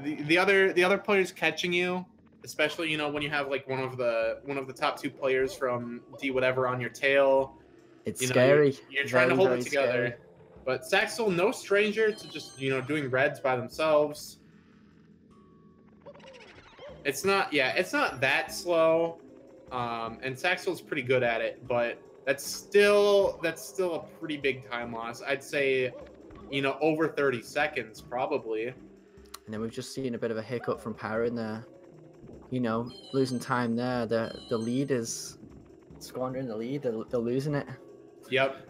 the other players catching you, especially when you have like one of the top 2 players from D whatever on your tail. It's scary. You're trying to hold it together. Scary. But Saxel, no stranger to just doing reds by themselves. It's not that slow, and Saxel's pretty good at it, but that's still a pretty big time loss. I'd say, over 30 seconds probably. And then we've just seen a bit of a hiccup from Para in there. Losing time there. The lead is squandering the lead. They're losing it. Yep.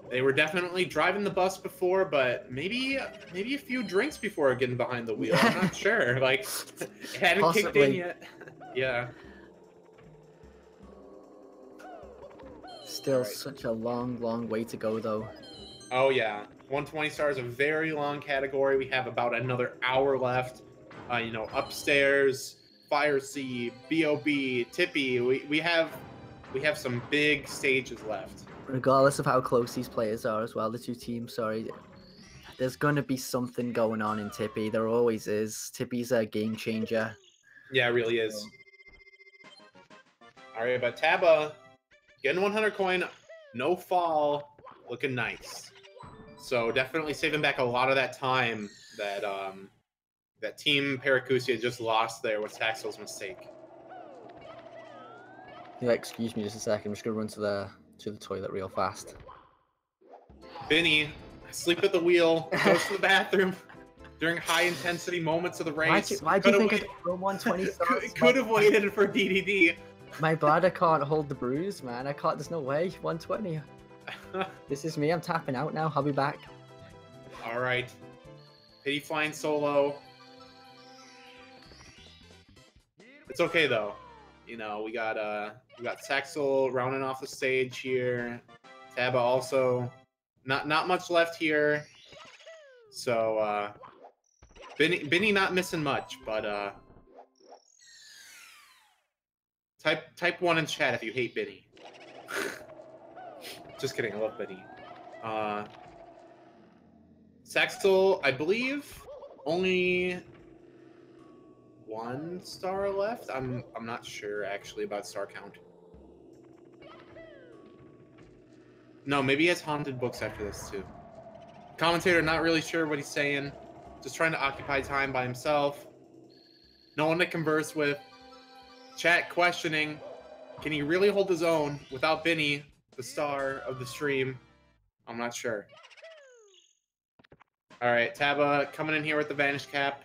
They were definitely driving the bus before, but maybe a few drinks before getting behind the wheel. I'm not sure. Like, it hadn't kicked in yet. Yeah. Still such a long way to go, though. Oh, yeah. 120 stars, a very long category. We have about another hour left. Upstairs, Fire C, BOB, Tippy. We have some big stages left. Regardless of how close these players are as well, the 2 teams, there's going to be something going on in Tippy. There always is. Tippy's a game changer. Yeah, it really is. All right, but Taba getting 100 coin, no fall, looking nice. So definitely saving back a lot of that time that Team Paracusia just lost there with Saxel's mistake. Yeah, excuse me just a second. I'm just going to run to the toilet real fast. Vinny, asleep at the wheel, goes to the bathroom during high-intensity moments of the race. Why'd you think I'd run 120 stars? Could have waited for DDD. My bladder can't hold the bruise, man. I can't. There's no way. 120. This is me. I'm tapping out now. I'll be back. All right. Pity flying solo. It's okay though. We got Saxel rounding off the stage here. Taba also not much left here. So Benny not missing much, but type 1 in chat if you hate Benny. Just kidding, I love Benny. Saxel, I believe, only 1 star left. I'm not sure actually about star count. No, maybe he has haunted books after this too. Commentator not really sure what he's saying. Just trying to occupy time by himself. No one to converse with. Chat questioning, can he really hold his own without Benny, the star of the stream? I'm not sure. All right, Taba coming in here with the vanish cap.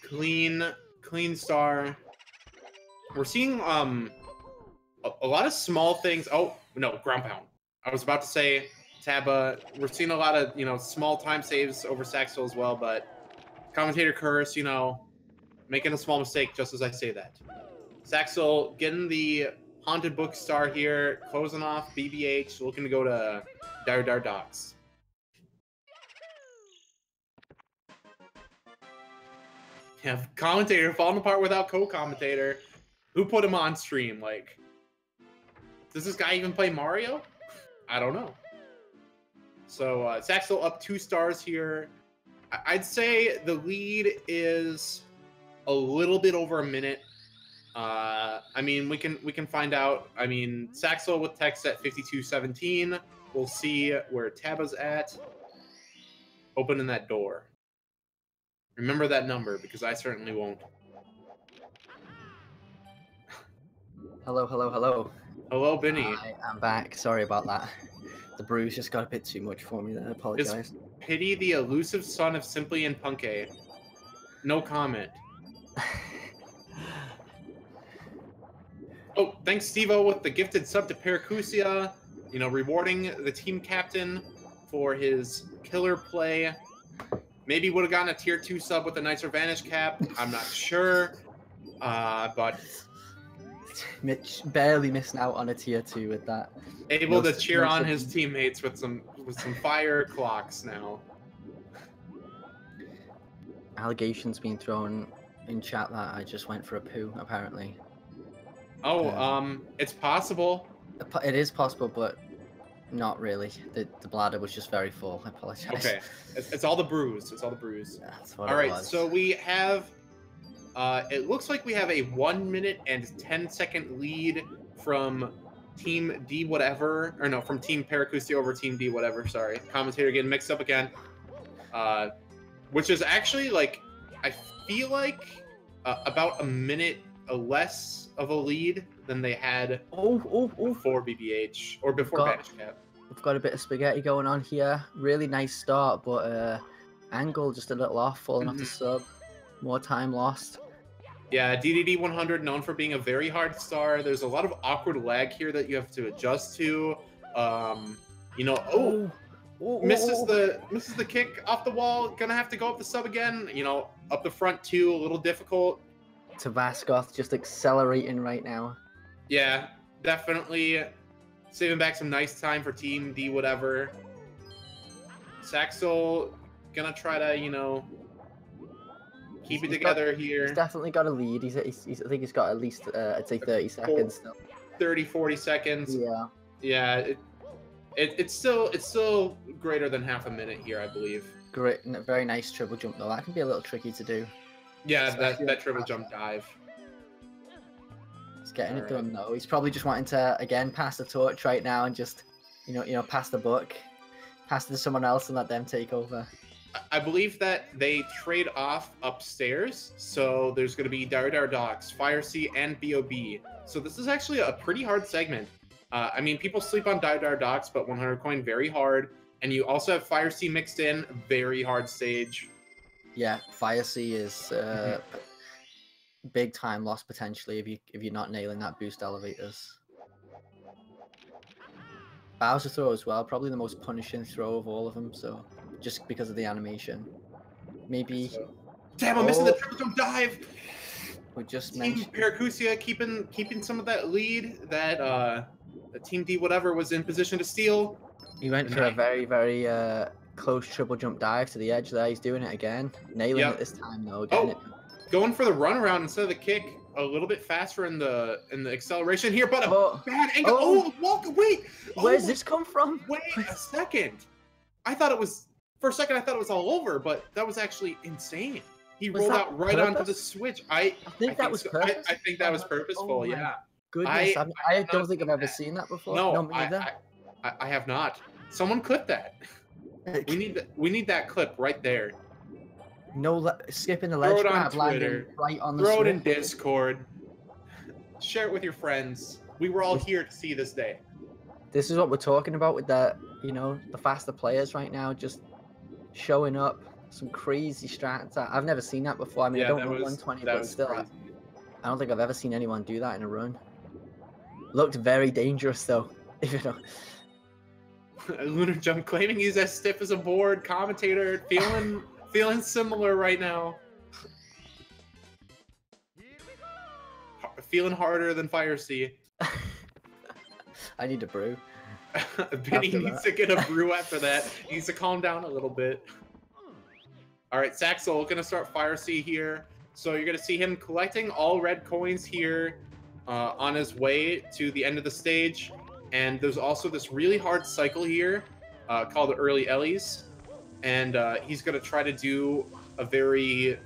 Clean star. We're seeing a lot of small things. Oh no, ground pound. I was about to say Taba. We're seeing a lot of small time saves over Saxel as well, but commentator curse, making a small mistake just as I say that. Saxel getting the haunted book star here, closing off BBH, looking to go to Dar Docks. Yeah, commentator falling apart without co-commentator. Who put him on stream? Like, does this guy even play Mario? I don't know. So Saxel up 2 stars here. I'd say the lead is a little bit over a minute. I mean, we can find out. I mean, Saxel with text at 52:17. We'll see where Taba's at. Opening that door. Remember that number, because I certainly won't. Hello. Hello, Benny. I'm back. Sorry about that. The bruise just got a bit too much for me there. I apologize. Pity the elusive son of Simply and Punke. No comment. Oh, thanks, Steve-O, with the gifted sub to Paracusia. Rewarding the team captain for his killer play Maybe would have gotten a tier 2 sub with a nicer vanish cap. I'm not sure. But Mitch barely missing out on a tier 2 with that. Able to cheer on his teammates with some fire clocks now. Allegations being thrown in chat that I just went for a poo, apparently. Oh, it's possible. It is possible, but not really. The bladder was just very full. I apologize. Okay, it's all the bruise. It's all the bruise. That's what all right, was. so we have. It looks like we have a 1 minute and 10-second lead from Team D whatever, or no, from Team Paracusia over Team D whatever. Sorry, commentator getting mixed up again. Which is actually like, I feel like about a minute less of a lead than they had before BBH or before Vanish Cap. We've got a bit of spaghetti going on here. Really nice start, but angle just a little off, falling off the sub. More time lost. Yeah, DDD 100 known for being a very hard star. There's a lot of awkward lag here that you have to adjust to. You know, misses the kick off the wall. Gonna have to go up the sub again. You know, up the front too, a little difficult. Tabasco just accelerating right now. Yeah, definitely saving back some nice time for Team D whatever. Saxel gonna try to, you know, keep it together here. He's definitely got a lead. I think he's got at least, I'd say 30 seconds still. 30, 40 seconds. Yeah. Yeah, it's still greater than half a minute here, I believe. Great, very nice triple jump though. That can be a little tricky to do. Yeah, that triple jump dive. He's getting it done though. He's probably just wanting to again pass the torch right now and just, you know, pass the book, pass it to someone else and let them take over. I believe that they trade off upstairs, so there's going to be Dar Dogs, Fire C, and BOB. So this is actually a pretty hard segment. I mean, people sleep on Dar Dogs, but 100 coin very hard, and you also have Fire C mixed in, very hard stage. Yeah, Fire C is big time loss potentially if you're not nailing that boost elevators. Bowser throw as well, probably the most punishing throw of all of them. So just because of the animation, maybe. Damn, I'm missing the triple jump dive. We just Team Paracusia keeping some of that lead that the Team D whatever was in position to steal. He went for a very close triple jump dive to the edge there. He's doing it again, nailing it this time though. Going for the runaround instead of the kick. A little bit faster in the acceleration here, but a bad angle. Wait, where's this come from? Wait a second. For a second I thought it was all over, but that was actually insane. He rolled out right onto the switch. I think that was purposeful. I think that was purposeful. Yeah. Goodness, I don't think I've ever seen that before. No, I have not. Someone clip that. We need that clip right there. No, skipping the ledge grab, landing right on the switch. Throw it in Discord. Share it with your friends. We were all here to see this day. This is what we're talking about with the, you know, the faster players right now, just showing up some crazy strats. I've never seen that before. I mean, I don't know 120, but still, I don't think I've ever seen anyone do that in a run. Looked very dangerous though, if you know. Lunar Jump claiming he's as stiff as a board. Commentator feeling similar right now. Feeling harder than Fire C. I need a brew. Benny needs to get a brew after that. He needs to calm down a little bit. All right, Saxel gonna start Fire C here. So you're gonna see him collecting all red coins here on his way to the end of the stage. And there's also this really hard cycle here called the Early Ellies. And he's going to try to do a very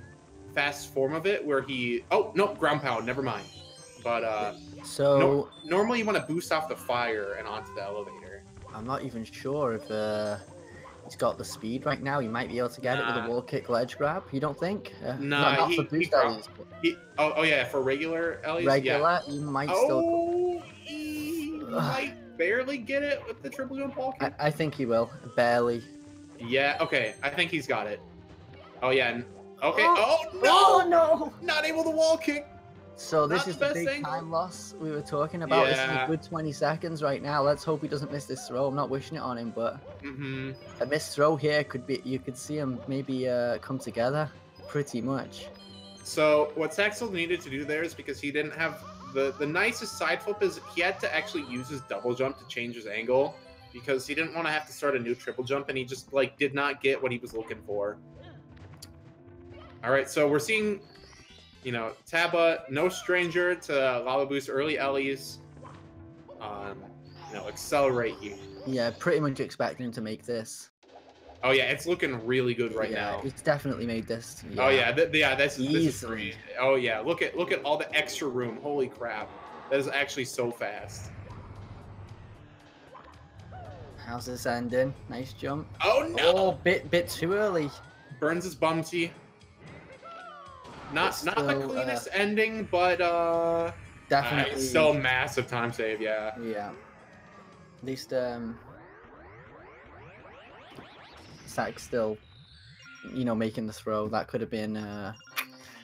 fast form of it where he... Oh, no, ground pound. Never mind. But normally you want to boost off the fire and onto the elevator. I'm not even sure if he's got the speed right now. He might be able to get it with a wall kick ledge grab. You don't think? Not for boost Ellies. Oh, yeah, for regular Ellies? Regular, you might still... He might barely get it with the triple jump wall kick. I think he will. Barely. Yeah, okay. I think he's got it. Oh, yeah. Okay. Oh, no! Not able to wall kick. So this Not is the the best big angle. time loss we were talking about. This is Yeah. a good 20 seconds right now. Let's hope he doesn't miss this throw. I'm not wishing it on him, but a missed throw here could be. You could see him maybe come together pretty much. So what Saxel needed to do there is because he didn't have the nicest side flip is he had to actually use his double jump to change his angle because he didn't want to have to start a new triple jump and he just like did not get what he was looking for. All right, so we're seeing, you know, Taba, no stranger to Lava Boost early Ellie's. You know, accelerate here. Yeah, pretty much expecting him to make this. Oh yeah, it's looking really good right now. He's definitely made this. Yeah. Oh yeah, this is Easily. great. Oh yeah, look at all the extra room. Holy crap, that is actually so fast. How's this ending? Nice jump. Oh no! Oh, bit too early. Burns his bumty. Not Still, the cleanest ending, but definitely still massive time save. Yeah. Yeah. At least Sack's still, you know, making the throw. That could have been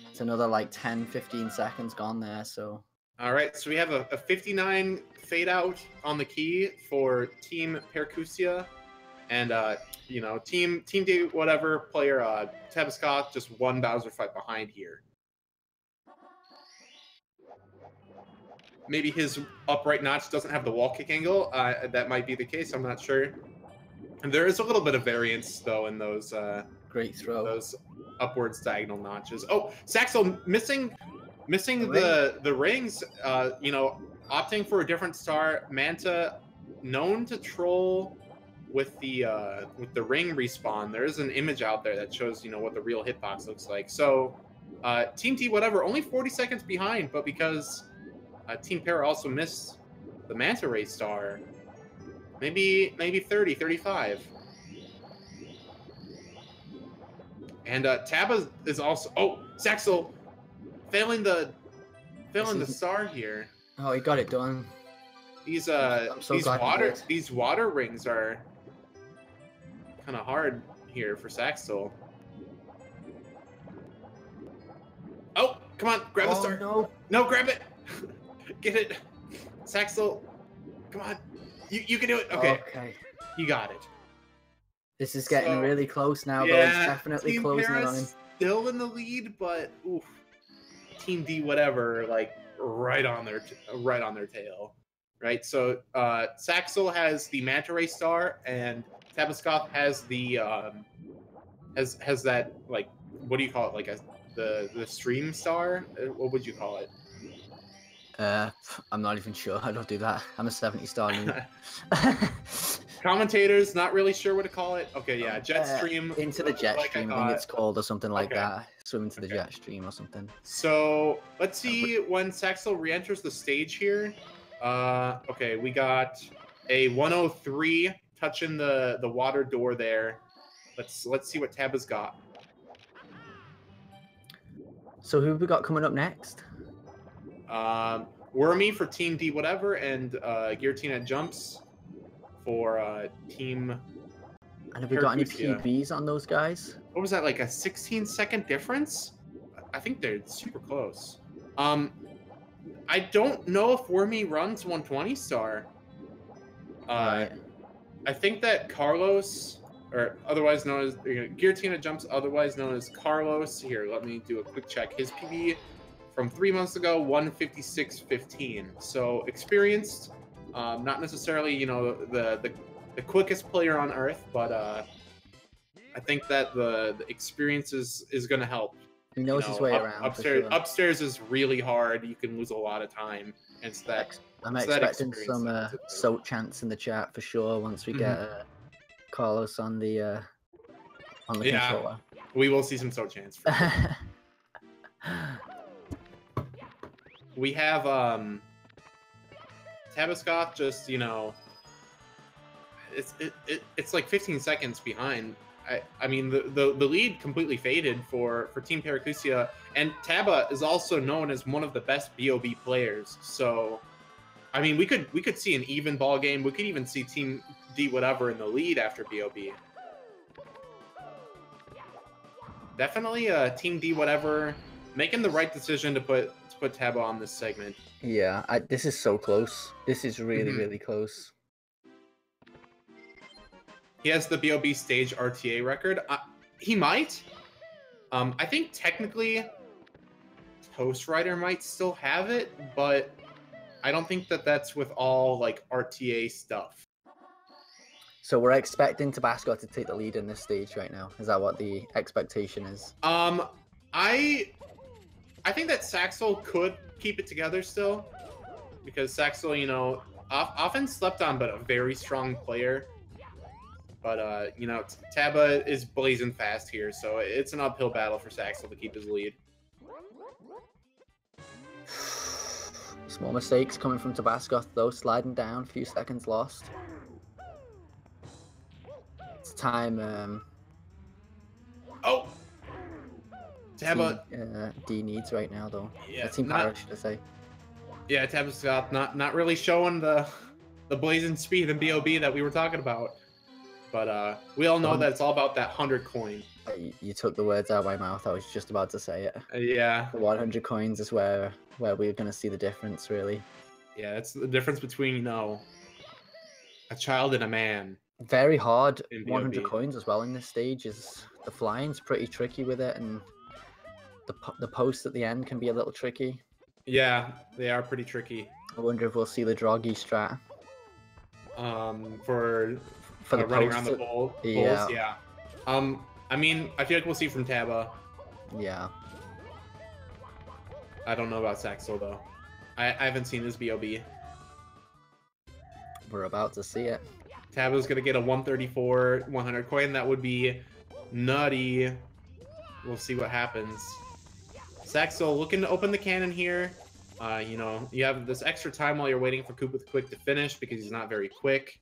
it's another like 10-15 seconds gone there. So All right, so we have a 59 fade out on the key for Team Percusia, and you know, Team D whatever player Tabascott just one Bowser fight behind here. Maybe his upright notch doesn't have the wall kick angle. That might be the case. I'm not sure. And there is a little bit of variance though in those great throw. those upwards diagonal notches. Oh, Saxel missing the rings. You know, opting for a different star. Manta, known to troll with the ring respawn. There is an image out there that shows, you know, what the real hitbox looks like. So Team T whatever only 40 seconds behind, but because Team Para also missed the Manta Ray star, maybe 30, 35. And Taba is also Saxel failing the star here. Oh, he got it done. These so these water rings are kind of hard here for Saxel. Oh, come on, grab the star. No, grab it. Get it. Saxel, come on. You can do it. Okay. You got it. This is getting really close now, though. It's definitely closing in on him. Still in the lead, but oof. Team D whatever, like right on their tail. Right? So Saxel has the Manta Ray star and Tabascott has the has that, like, what do you call it? Like the stream star? What would you call it? I'm not even sure. I don't do that. I'm a 70-star noob. Commentators, not really sure what to call it. Okay, yeah, jet stream. Into the jet stream, I think it's called, or something like that. Swim into the jet stream or something. So let's see when Saxel re-enters the stage here. Okay, we got a 103 touching the water door there. Let's see what Taba's got. So who have we got coming up next? Wormy for Team D whatever, and Guillotine Jumps for Team. And have we got any PBs on those guys? What was that, like a 16-second difference? I think they're super close. I don't know if Wormy runs 120 star. Right. I think that Carlos, or otherwise known as Guillotine Jumps, otherwise known as Carlos. Here, let me do a quick check. His PB from 3 months ago, 156.15. So experienced, not necessarily, you know, the quickest player on earth, but I think that the experience is going to help. He knows his way around. Upstairs is really hard. You can lose a lot of time. And it's that. I'm expecting some soap chants in the chat for sure once we get Carlos on the controller. We will see some soap chants. For sure. We have Tabascott just, you know, it's like 15 seconds behind. I mean the lead completely faded for Team Percusia, and Taba is also known as one of the best BOB players. So I mean we could see an even ball game. We could even see Team D whatever in the lead after BOB. Definitely Team D whatever making the right decision to put put Taba on this segment. Yeah, this is so close. This is really, really close. He has the BOB stage RTA record. He might. I think technically Toast Rider might still have it, but I don't think that that's with all like RTA stuff. So we're expecting Tabasco to take the lead in this stage right now. Is that what the expectation is? I think that Saxel could keep it together still, because Saxel, you know, often slept on, but a very strong player. But you know, Taba is blazing fast here, so it's an uphill battle for Saxel to keep his lead. Small mistakes coming from Tabasco, though, sliding down, few seconds lost. It's time. Oh! Taba. D needs right now, though. Yeah, Team Pirate, should I say. Yeah, Taba's got not really showing the blazing speed and BOB that we were talking about. But we all know that it's all about that 100 coin. You took the words out of my mouth. I was just about to say it. Yeah. The 100 coins is where we're going to see the difference, really. Yeah, it's the difference between, you know, a child and a man. Very hard 100 coins as well in this stage. Is the flying's pretty tricky with it, and the posts at the end can be a little tricky. Yeah, they are pretty tricky. I wonder if we'll see the Droggy strat. For the running around the bowls. Yeah. I mean, I feel like we'll see from Taba. Yeah. I don't know about Saxel though. I haven't seen his BOB. We're about to see it. Taba's gonna get a 134 100 coin. That would be nutty. We'll see what happens. Saxel looking to open the cannon here. You know, you have this extra time while you're waiting for Koopa the Quick to finish because he's not very quick.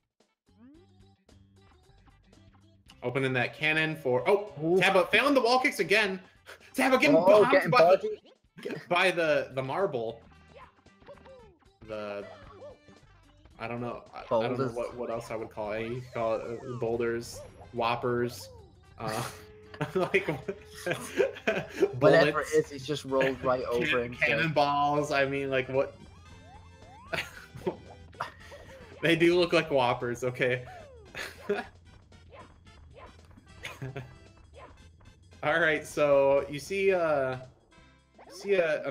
Opening that cannon for... Oh! Taba failing the wall kicks again. Taba getting bombed by the marble. I don't know. I don't know what else I would call it. You call it boulders, whoppers. Like whatever it is, he's just rolled right over him. Cannonballs. I mean, like what? They do look like whoppers. Okay. All right, so you see a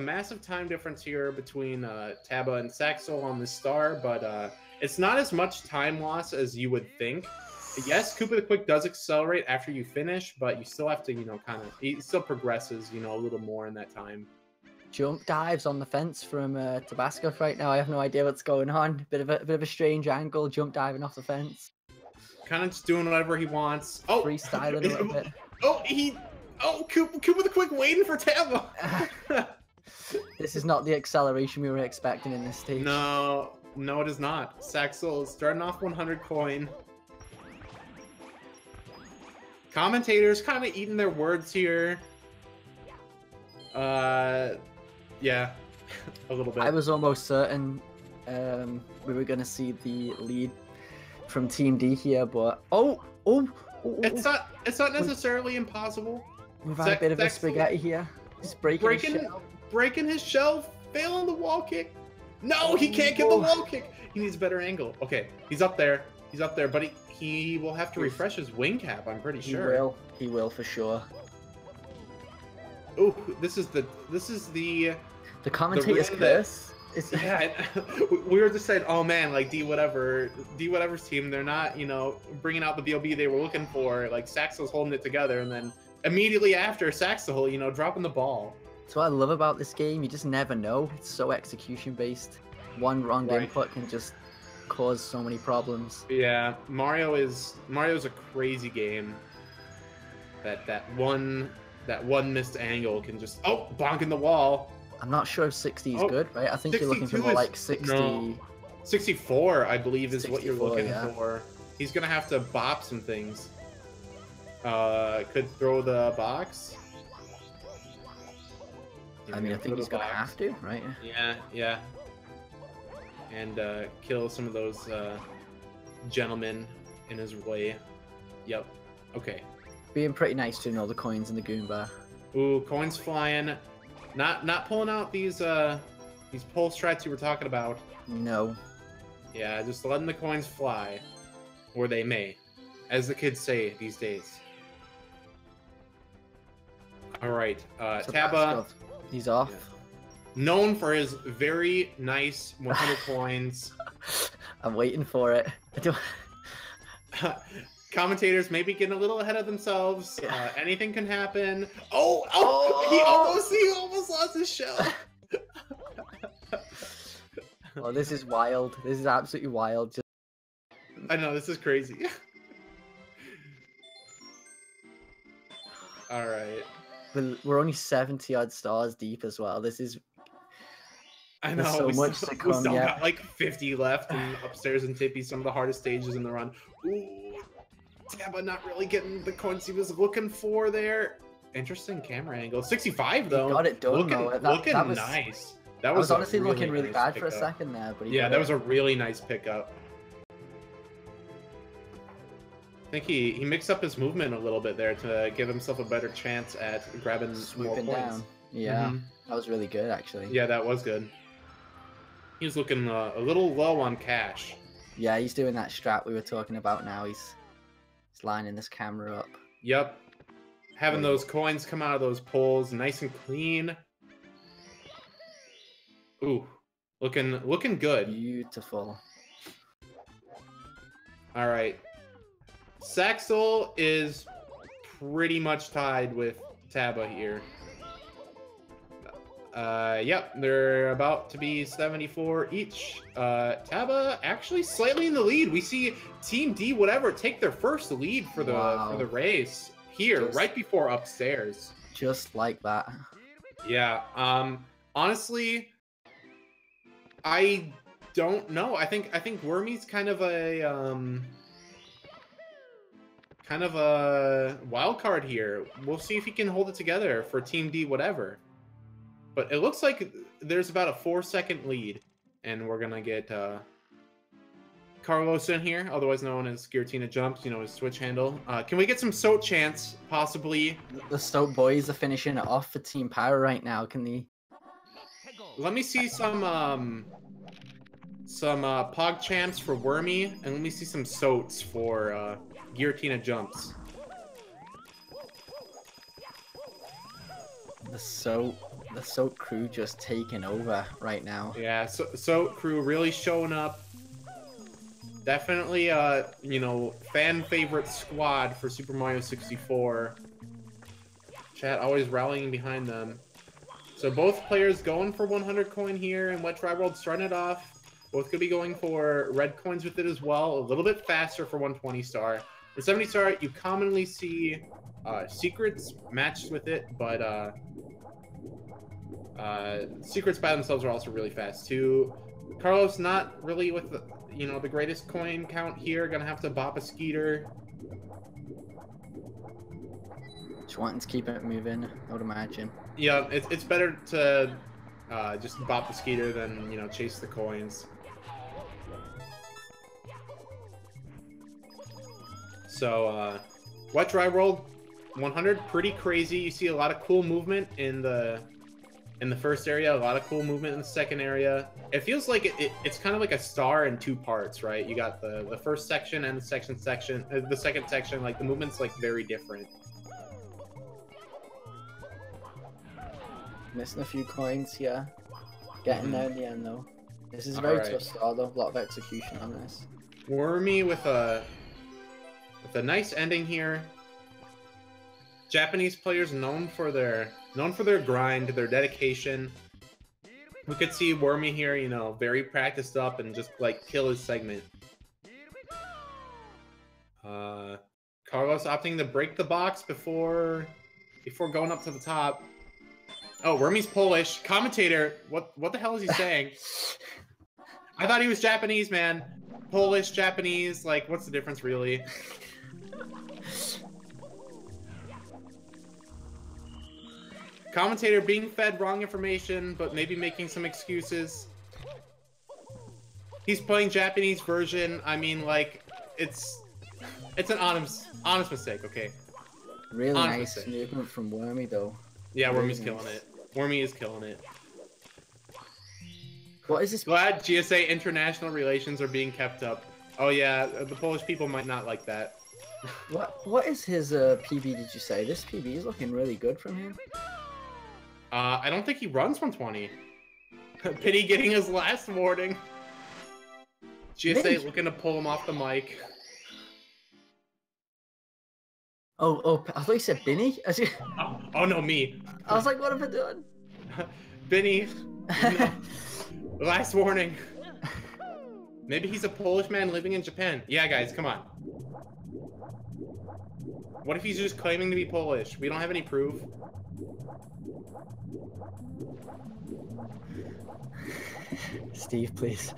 massive time difference here between Taba and Saxel on this star, but it's not as much time loss as you would think. Yes, Koopa the Quick does accelerate after you finish, but you still have to, you know, he still progresses, you know, a little more in that time. Jump dives on the fence from Tabasco right now. I have no idea what's going on. Bit of a strange angle, jump diving off the fence. Kind of just doing whatever he wants. Oh, freestyling a little bit. Koopa the Quick waiting for Taba. This is not the acceleration we were expecting in this stage. No, it is not. Saxel is starting off 100 coin. Commentators kind of eating their words here. Yeah, a little bit. I was almost certain we were going to see the lead from Team D here, but it's not necessarily impossible. We've had a bit of a spaghetti here. He's breaking his shell, failing the wall kick. No, he can't get the wall kick. He needs a better angle. Okay, he's up there, but he will have to refresh his wing cap, I'm pretty sure. He will for sure. Oh, this is the commentator's curse. Yeah, we were just saying, oh man, like D whatever's team, they're not, you know, bringing out the BOB they were looking for. Like Saxel's holding it together, and then immediately after Saxel, you know, dropping the ball. That's what I love about this game. You just never know. It's so execution based. One wrong input can just cause so many problems. Yeah, Mario's a crazy game. That one missed angle can just bonk in the wall. I'm not sure if 60 is good, right? I think you're looking for more like 60. No, 64, I believe, is what you're looking for. He's gonna have to bop some things. Could throw the box. I mean, I think he's gonna have to, right? Yeah. And kill some of those gentlemen in his way. Yep. Okay. Being pretty nice to know the coins in the Goomba. Ooh, coins flying. Not pulling out these pull strats you were talking about. No. Yeah, just letting the coins fly, or they may, as the kids say these days. All right, Taba. He's off. Yeah. Known for his very nice 100 coins. I'm waiting for it. Commentators maybe getting a little ahead of themselves. Yeah. Anything can happen. He almost lost his shell. Oh, this is wild. This is absolutely wild. I know, this is crazy. All right. We're only 70 odd stars deep as well. This is. I know. So much to come. We still Yeah. got like 50 left, and upstairs in Tippy, some of the hardest stages in the run. Ooh, Taba not really getting the coins he was looking for there. Interesting camera angle. 65 though. He got it done. Looking That was nice. That was honestly looking really nice bad for a pickup. second there, but Yeah, that was a really nice pickup. I think he mixed up his movement a little bit there to give himself a better chance at grabbing swooping more points. down. Yeah, Mhm. that was really good actually. Yeah, that was good. He was looking a little low on cash. Yeah, he's doing that strat we were talking about now. He's lining this camera up. Yep. Having those coins come out of those poles nice and clean. Ooh, looking good. Beautiful. All right. Saxel is pretty much tied with Taba here. Yep, they're about to be 74 each. Taba actually slightly in the lead. We see Team D whatever take their first lead for the race here, right before upstairs. Just like that. Yeah. Honestly, I don't know. I think Wormy's kind of a wild card here. We'll see if he can hold it together for Team D whatever. But it looks like there's about a 4-second lead, and we're gonna get Carlos in here, otherwise known as Giratina Jumps, you know, his Twitch handle. Can we get some Soap chants, possibly? The Soap boys are finishing it off for Team Power right now. Can they? Let me see some Pog chants for Wormy, and let me see some Soats for Giratina Jumps. The Soap crew just taking over right now. Yeah, Soap crew really showing up. Definitely, you know, fan favorite squad for Super Mario 64. Chat always rallying behind them. So both players going for 100 coin here, and Wet Dry World starting it off. Both could be going for red coins with it as well, a little bit faster for 120 star. For 70 star, you commonly see secrets matched with it, but secrets by themselves are also really fast too. Carlos not really with the, you know, the greatest coin count here, gonna have to bop a Skeeter. Just wanting to keep it moving, I would imagine. Yeah, it's better to just bop the Skeeter than, you know, chase the coins. So, Wet Dry World 100, pretty crazy. You see a lot of cool movement in the first area, a lot of cool movement in the second area. It feels like it's kind of like a star in two parts, right? You got the first section and the second section, like the movement's like very different. Missing a few coins here. Getting there in the end though. This is a very tough star though, a lot of execution on this. Wormy with a nice ending here. Japanese players known for their grind, their dedication. We could see Wormy here, you know, very practiced up and just like kill his segment. Carlos opting to break the box before going up to the top. Oh, Wormy's Polish. Commentator, what the hell is he saying? I thought he was Japanese, man. Polish, Japanese, like what's the difference really? Commentator being fed wrong information, but maybe making some excuses. He's playing Japanese version. I mean, like, it's an honest mistake, okay? Really nice movement from Wormy, though. Yeah, really Wormy's nice. killing it. Wormy is killing it. What is this? Glad GSA international relations are being kept up. Oh yeah, the Polish people might not like that. What is his PB? Did you say this PB is looking really good from him? I don't think he runs 120. Pity getting his last warning. GSA looking to pull him off the mic. Oh, I thought you said Binny. Oh no, me. I was like, what have I done? Binny. No. Last warning. Maybe he's a Polish man living in Japan. Yeah, guys, come on. What if he's just claiming to be Polish? We don't have any proof. Steve, please.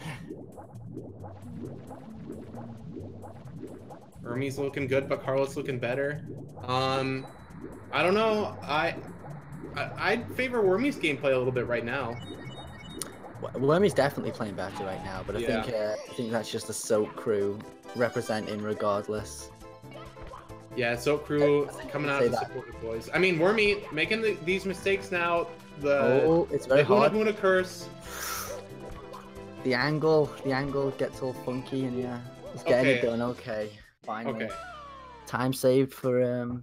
Ermi's looking good, but Carlos looking better. I don't know. I'd favor Wormy's gameplay a little bit right now. Wormy's definitely playing better right now, but I think that's just the Soap crew representing regardless. Yeah, Soap crew coming out of the supportive boys. I mean, Wormy making these mistakes now. It's very hard. Huna curse. The angle gets all funky, and yeah, he's getting it done. Okay, finally. Okay. Time saved for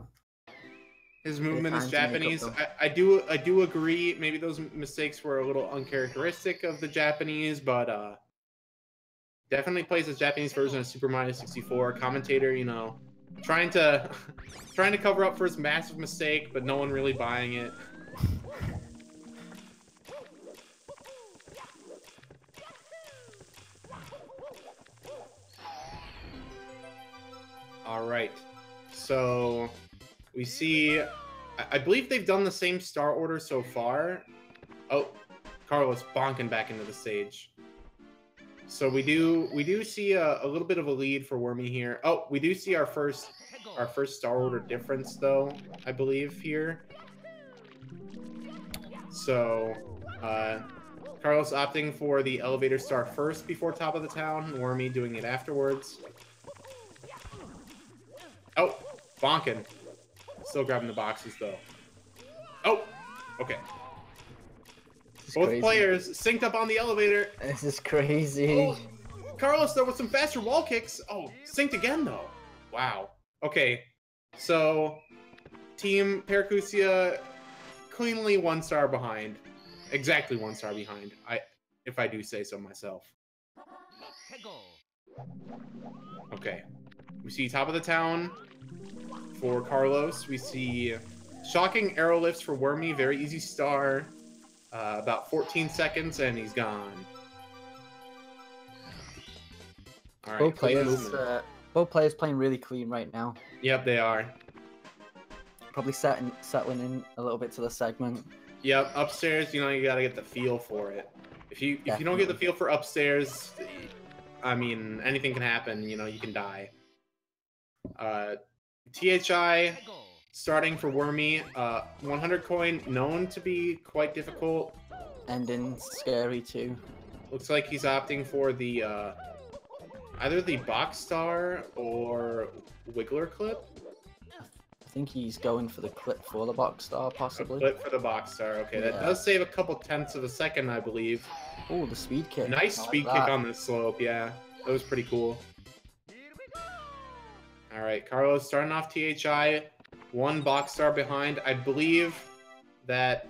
his movement is Japanese. I do agree. Maybe those mistakes were a little uncharacteristic of the Japanese, but definitely plays the Japanese version of Super Mario 64. Commentator, you know, trying to cover up for his massive mistake, but no one really buying it. All right, so we see, I believe they've done the same star order so far. Oh, Carlos bonking back into the stage. So we do see a little bit of a lead for Wormy here. Oh, we do see our first star order difference though, I believe here. So Carlos opting for the elevator star first before top of the town, Wormy doing it afterwards. Oh, bonking. Still grabbing the boxes, though. Oh, okay. Both players synced up on the elevator. This is crazy. Oh, Carlos, though, with some faster wall kicks. Oh, synced again, though. Wow. Okay, so Team Paracusia cleanly 1 star behind. Exactly 1 star behind, if I do say so myself. Okay. We see top of the town for Carlos. We see shocking arrow lifts for Wormy. Very easy star. About 14 seconds and he's gone. All right, both players playing really clean right now. Yep, they are. Probably settling in a little bit to the segment. Yep, upstairs, you know, you gotta get the feel for it. If you don't get the feel for upstairs, I mean, anything can happen. You know, you can die. THI starting for Wormy. 100 coin known to be quite difficult. Ending scary too. Looks like he's opting for the either the box star or Wiggler clip. I think he's going for the clip for the box star, possibly. A clip for the box star. Okay, that does save a couple tenths of a second, I believe. Oh, the speed kick. Nice speed kick on this slope. Yeah, that was pretty cool. All right, Carlos starting off THI, 1 box star behind. I believe that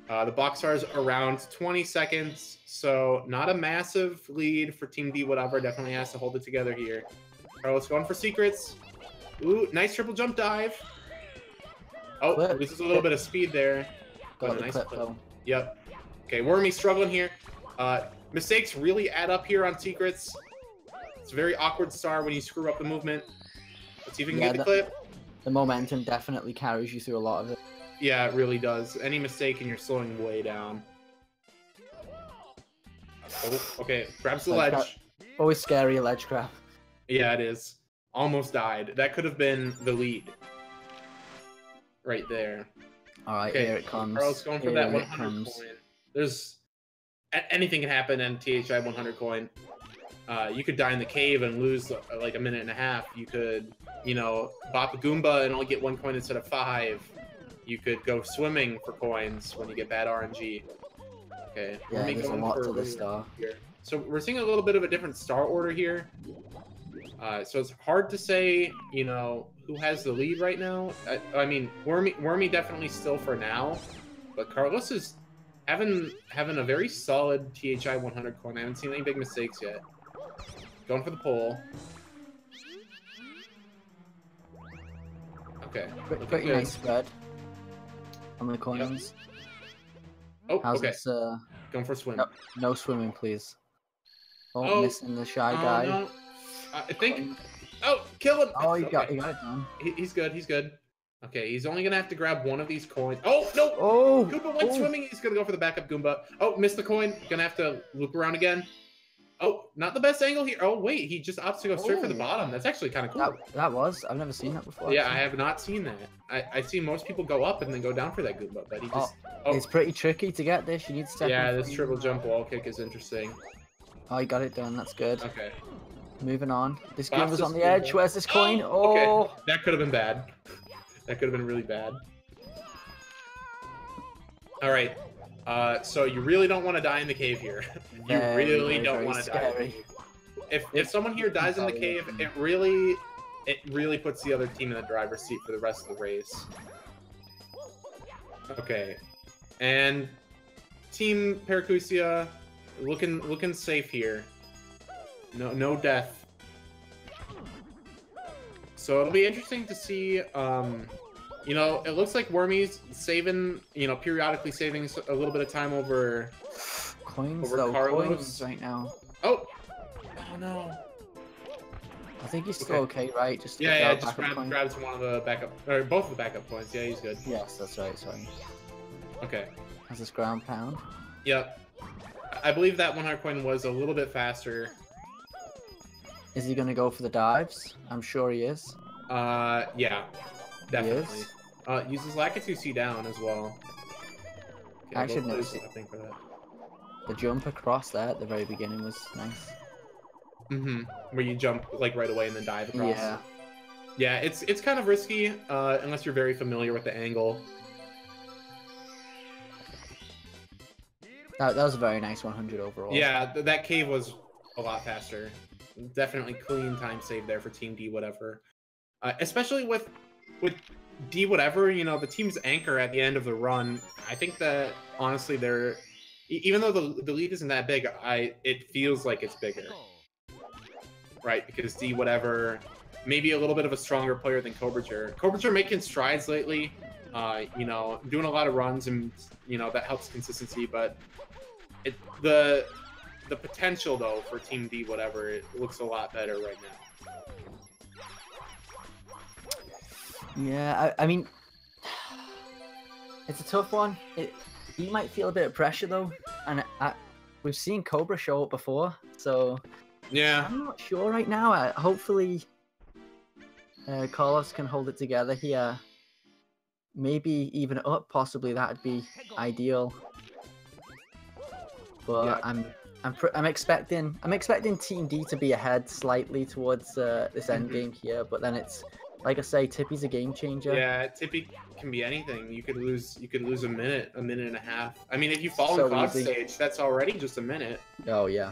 the box star is around 20 seconds, so not a massive lead for Team D. Whatever, definitely has to hold it together here. Carlos going for secrets. Ooh, nice triple jump dive. Oh, loses a little bit of speed there. Got the clip, though. Yep. Okay, Wormy struggling here. Mistakes really add up here on secrets. It's a very awkward star when you screw up the movement. Let's see if we can get the clip. The momentum definitely carries you through a lot of it. Yeah, it really does. Any mistake and you're slowing way down. Oh, okay, grabs the ledge. Always scary, ledge grab. Yeah, it is. Almost died. That could have been the lead. Right there. All right, here it comes. Carlos going for that 100 coin. There's anything can happen in THI 100 coin. You could die in the cave and lose like a minute and a half. You could, you know, bop a Goomba and only get 1 coin instead of 5. you could go swimming for coins when you get bad RNG. Okay. Yeah, there's a lot to the star. Here. So we're seeing a little bit of a different star order here. So it's hard to say, you know, who has the lead right now. I mean, Wormy definitely still for now, but Carlos is having a very solid THI 100 coin. I haven't seen any big mistakes yet. Going for the pole. Okay. Pretty nice spread on the coins. Yep. Oh, How's okay. this, Going for a swim. No swimming, please. Oh, missing the shy guy. No. I think. Oh, kill him! Oh, he got it done. He's good. He's good. Okay, he's only gonna have to grab one of these coins. Oh no! Oh, Goomba went swimming. He's gonna go for the backup Goomba. Oh, missed the coin. Gonna have to loop around again. Oh, not the best angle here. Oh wait, he just opts to go straight for the bottom. That's actually kind of cool. I've never seen that before. Yeah, I have not seen that. I see most people go up and then go down for that Goomba, but he just. Oh, it's pretty tricky to get this. You need to. Yeah, this triple jump wall kick is interesting. Oh, he got it done. That's good. Okay. Moving on. This Goomba's on the edge. Where's this coin? Oh, okay. That could have been bad. That could have been really bad. All right. So you really don't want to die in the cave here. You really don't want to die. If someone here dies in the cave, it really puts the other team in the driver's seat for the rest of the race. Okay. And Team Paracusia looking safe here. No death. So it'll be interesting to see, you know, it looks like Wormy's saving, you know, periodically saving a little bit of time over coins, Carlos. Coins right now. Oh no. I think he's still okay, right? Just just grabs one of the backup, or both of the backup points. Yeah, he's good. Yes, that's right, sorry. Okay. Has this ground pound? Yep. I believe that 100 coin was a little bit faster. Is he gonna go for the dives? I'm sure he is. Yeah, definitely. Uses Lakitu down as well. Okay, I should notice something for that. The jump across there at the very beginning was nice. Where you jump like right away and then dive across. Yeah. Yeah, it's kind of risky unless you're very familiar with the angle. That was a very nice 100 overall. Yeah, that cave was a lot faster. Definitely clean time save there for Team D whatever. Especially with D whatever, you know, the team's anchor at the end of the run. I think that honestly they're, even though the lead isn't that big, it feels like it's bigger. Right, because D whatever, maybe a little bit of a stronger player than Cobrager. Cobrager making strides lately, you know, doing a lot of runs, and you know that helps consistency. But the potential though for Team D whatever, it looks a lot better right now. Yeah, I mean, it's a tough one. He might feel a bit of pressure though, and we've seen Cobra show up before, so. Yeah. I'm not sure right now. Hopefully, Carlos can hold it together here. Maybe even up, possibly that'd be ideal. But yeah. I'm expecting Team D to be ahead slightly towards this end game here. But then it's like I say, Tippy's a game changer. Yeah, Tippy can be anything. You could lose a minute and a half. I mean, if you fall in cloud stage, that's already just a minute. Oh yeah.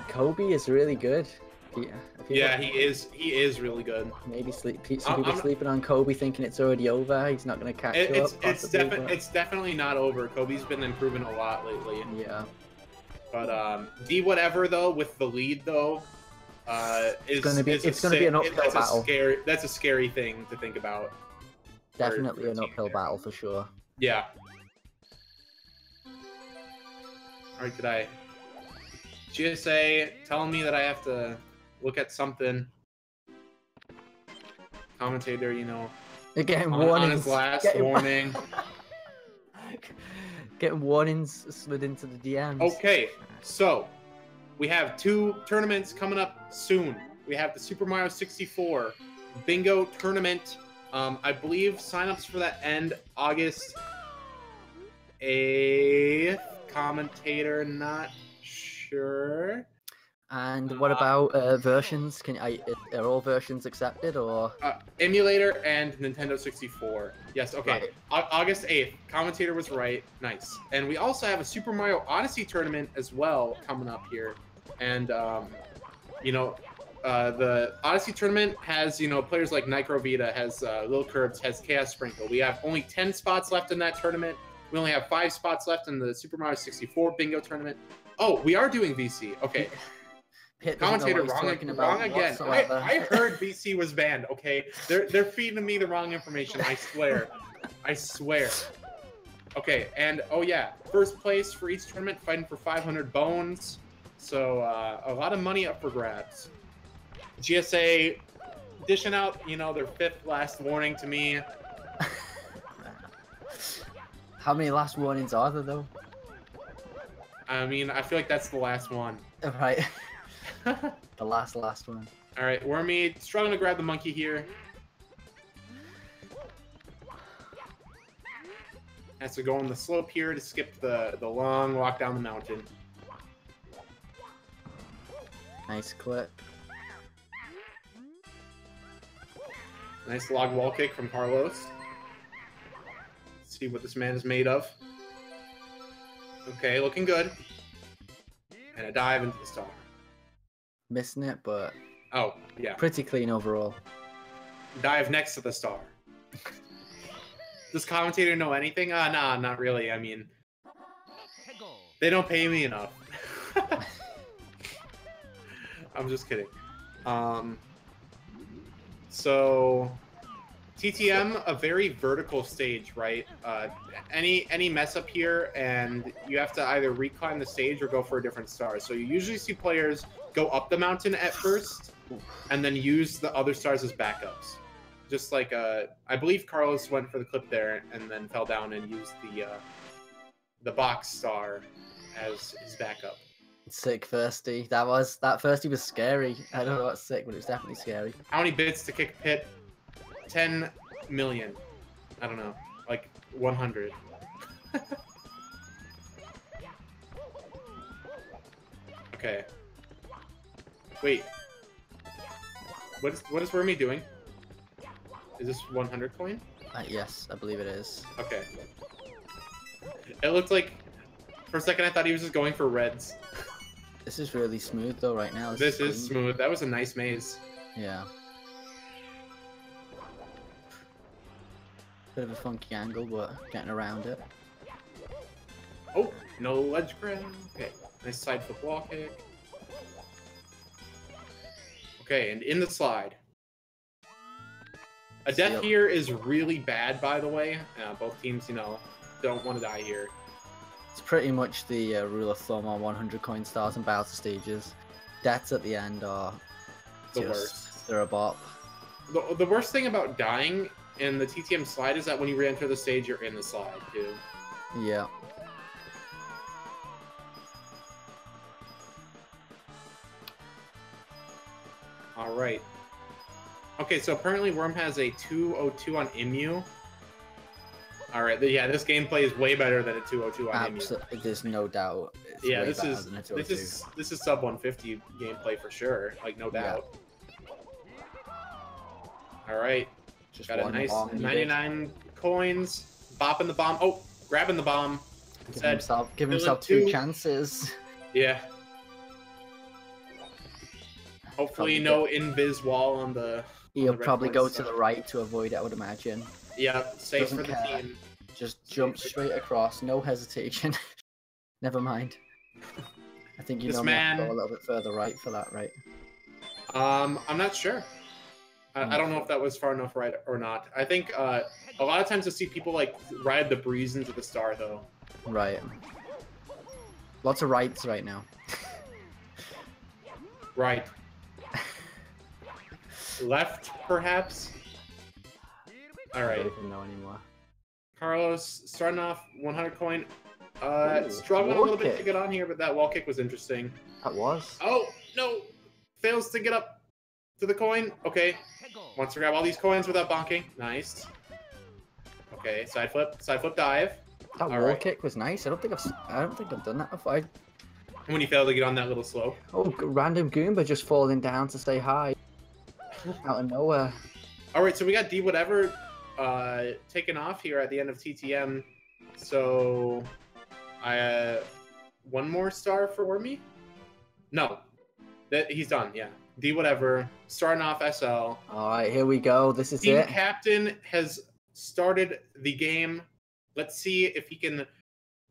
Kobe is really good. Yeah, he is really good. Maybe people sleeping on Kobe thinking it's already over. He's not going to catch up. It's definitely not over. Kobe's been improving a lot lately. Yeah. But D whatever though with the lead though, it's going to be an uphill battle. That's a scary thing to think about. Definitely an uphill battle for sure. Yeah. All right, GSA telling me that I have to look at something. Commentator, you know, getting warnings. On his last warning. Getting warnings slid into the DMs. Okay, so we have 2 tournaments coming up soon. We have the Super Mario 64 Bingo Tournament. I believe signups for that end August 8th. Commentator, not sure. And what about versions? Are all versions accepted or? Emulator and Nintendo 64. Yes, okay. Right. August 8th. Commentator was right. Nice. And we also have a Super Mario Odyssey tournament as well coming up here. And, you know, the Odyssey tournament has, you know, players like Microvita, has Lil Curbs, has Chaos Sprinkle. We have only 10 spots left in that tournament. We only have 5 spots left in the Super Mario 64 bingo tournament. Oh, we are doing VC. Okay. Commentator, wrong again. I heard VC was banned. Okay, they're feeding me the wrong information. I swear, I swear. Okay, and oh yeah, first place for each tournament, fighting for 500 bones. So a lot of money up for grabs. GSA dishing out, you know, their 5th last warning to me. How many last warnings are there though? I mean, I feel like that's the last one. Right. The last one. All right, Wormy struggling to grab the monkey here. Has to go on the slope here to skip the long walk down the mountain. Nice clip. Nice log wall kick from Carlos. Let's see what this man is made of. Okay, looking good. And a dive into the star. Missing it, but oh yeah, pretty clean overall. Dive next to the star. Does commentator know anything? Nah, not really. I mean, they don't pay me enough. I'm just kidding. So TTM, a very vertical stage, right? Any mess up here, and you have to either reclimb the stage or go for a different star. So you usually see players go up the mountain at first, and then use the other stars as backups. Just like I believe Carlos went for the clip there, and then fell down and used the box star as his backup. Sick firsty. That firsty was scary. I don't know what's sick, but it was definitely scary. How many bits to kick pit? 10 million. I don't know. Like 100. Okay. Wait. What is Wormy doing? Is this 100 coin? Yes, I believe it is. Okay. It looked like, for a second I thought he was just going for reds. This is really smooth though right now. This is smooth. That was a nice maze. Yeah. Bit of a funky angle, but getting around it. Oh, no ledge grab. Okay, nice side flip wall kick. Okay, and in the slide. A death here is really bad, by the way. Both teams, you know, don't want to die here. It's pretty much the rule of thumb on 100 coin stars and battle stages. Deaths at the end are the worst. They're a bop. The worst thing about dying in the TTM slide is that when you re-enter the stage, you're in the slide, too. Yeah. All right. Okay, so apparently Worm has a 202 on Imu. All right, yeah, this gameplay is way better than a 202 on Imu. There's no doubt. It's yeah, this is sub 150 gameplay for sure, like no doubt. Yeah. All right, just got a nice 99 coins, bopping the bomb. Oh, grabbing the bomb. Give himself two chances. Yeah. Hopefully no invis wall on the... He'll probably go to the right to avoid it, I would imagine. Yeah, safe for the team. Just jump straight across, no hesitation. Never mind. I think you know have to go a little bit further right for that, right? I'm not sure. I don't know if that was far enough right or not. I think a lot of times I see people like ride the breeze into the star though. Right. Lots of rights right now. Right. Left, perhaps? Alright. I don't even know anymore. Carlos, starting off 100 coin. Struggling a little bit to get on here, but that wall kick was interesting. That was? Oh, no! Fails to get up to the coin. Okay. Wants to grab all these coins without bonking. Nice. Okay, side flip dive. That wall kick was nice. I don't think I've done that before. when you fail to get on that little slope. Oh, random Goomba just falling down to say hi. Out of nowhere. All right, so we got D whatever taken off here at the end of TTM. So one more star for me? No. He's done, yeah. D whatever, starting off SL. All right, here we go. This is Team it. captain has started the game. Let's see if he can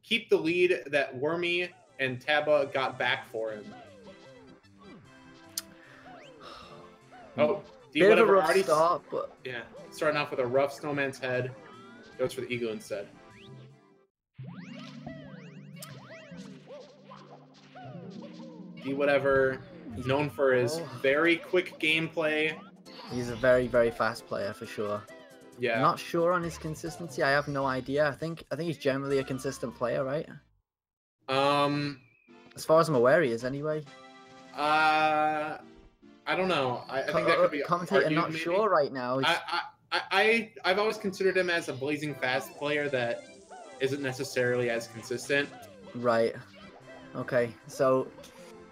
keep the lead that Wormy and Taba got back for him. Oh, D Bit of a whatever rough already start, but yeah, starting off with a rough snowman's head. Goes for the eagle instead. D whatever, known for his very quick gameplay. he's a very, very fast player for sure. Yeah. I'm not sure on his consistency. I have no idea. I think he's generally a consistent player, right? As far as I'm aware, he is anyway. I don't know. I think that could be commentator. argued, Not maybe. sure right now. I've always considered him as a blazing fast player that isn't necessarily as consistent. Right. Okay. So.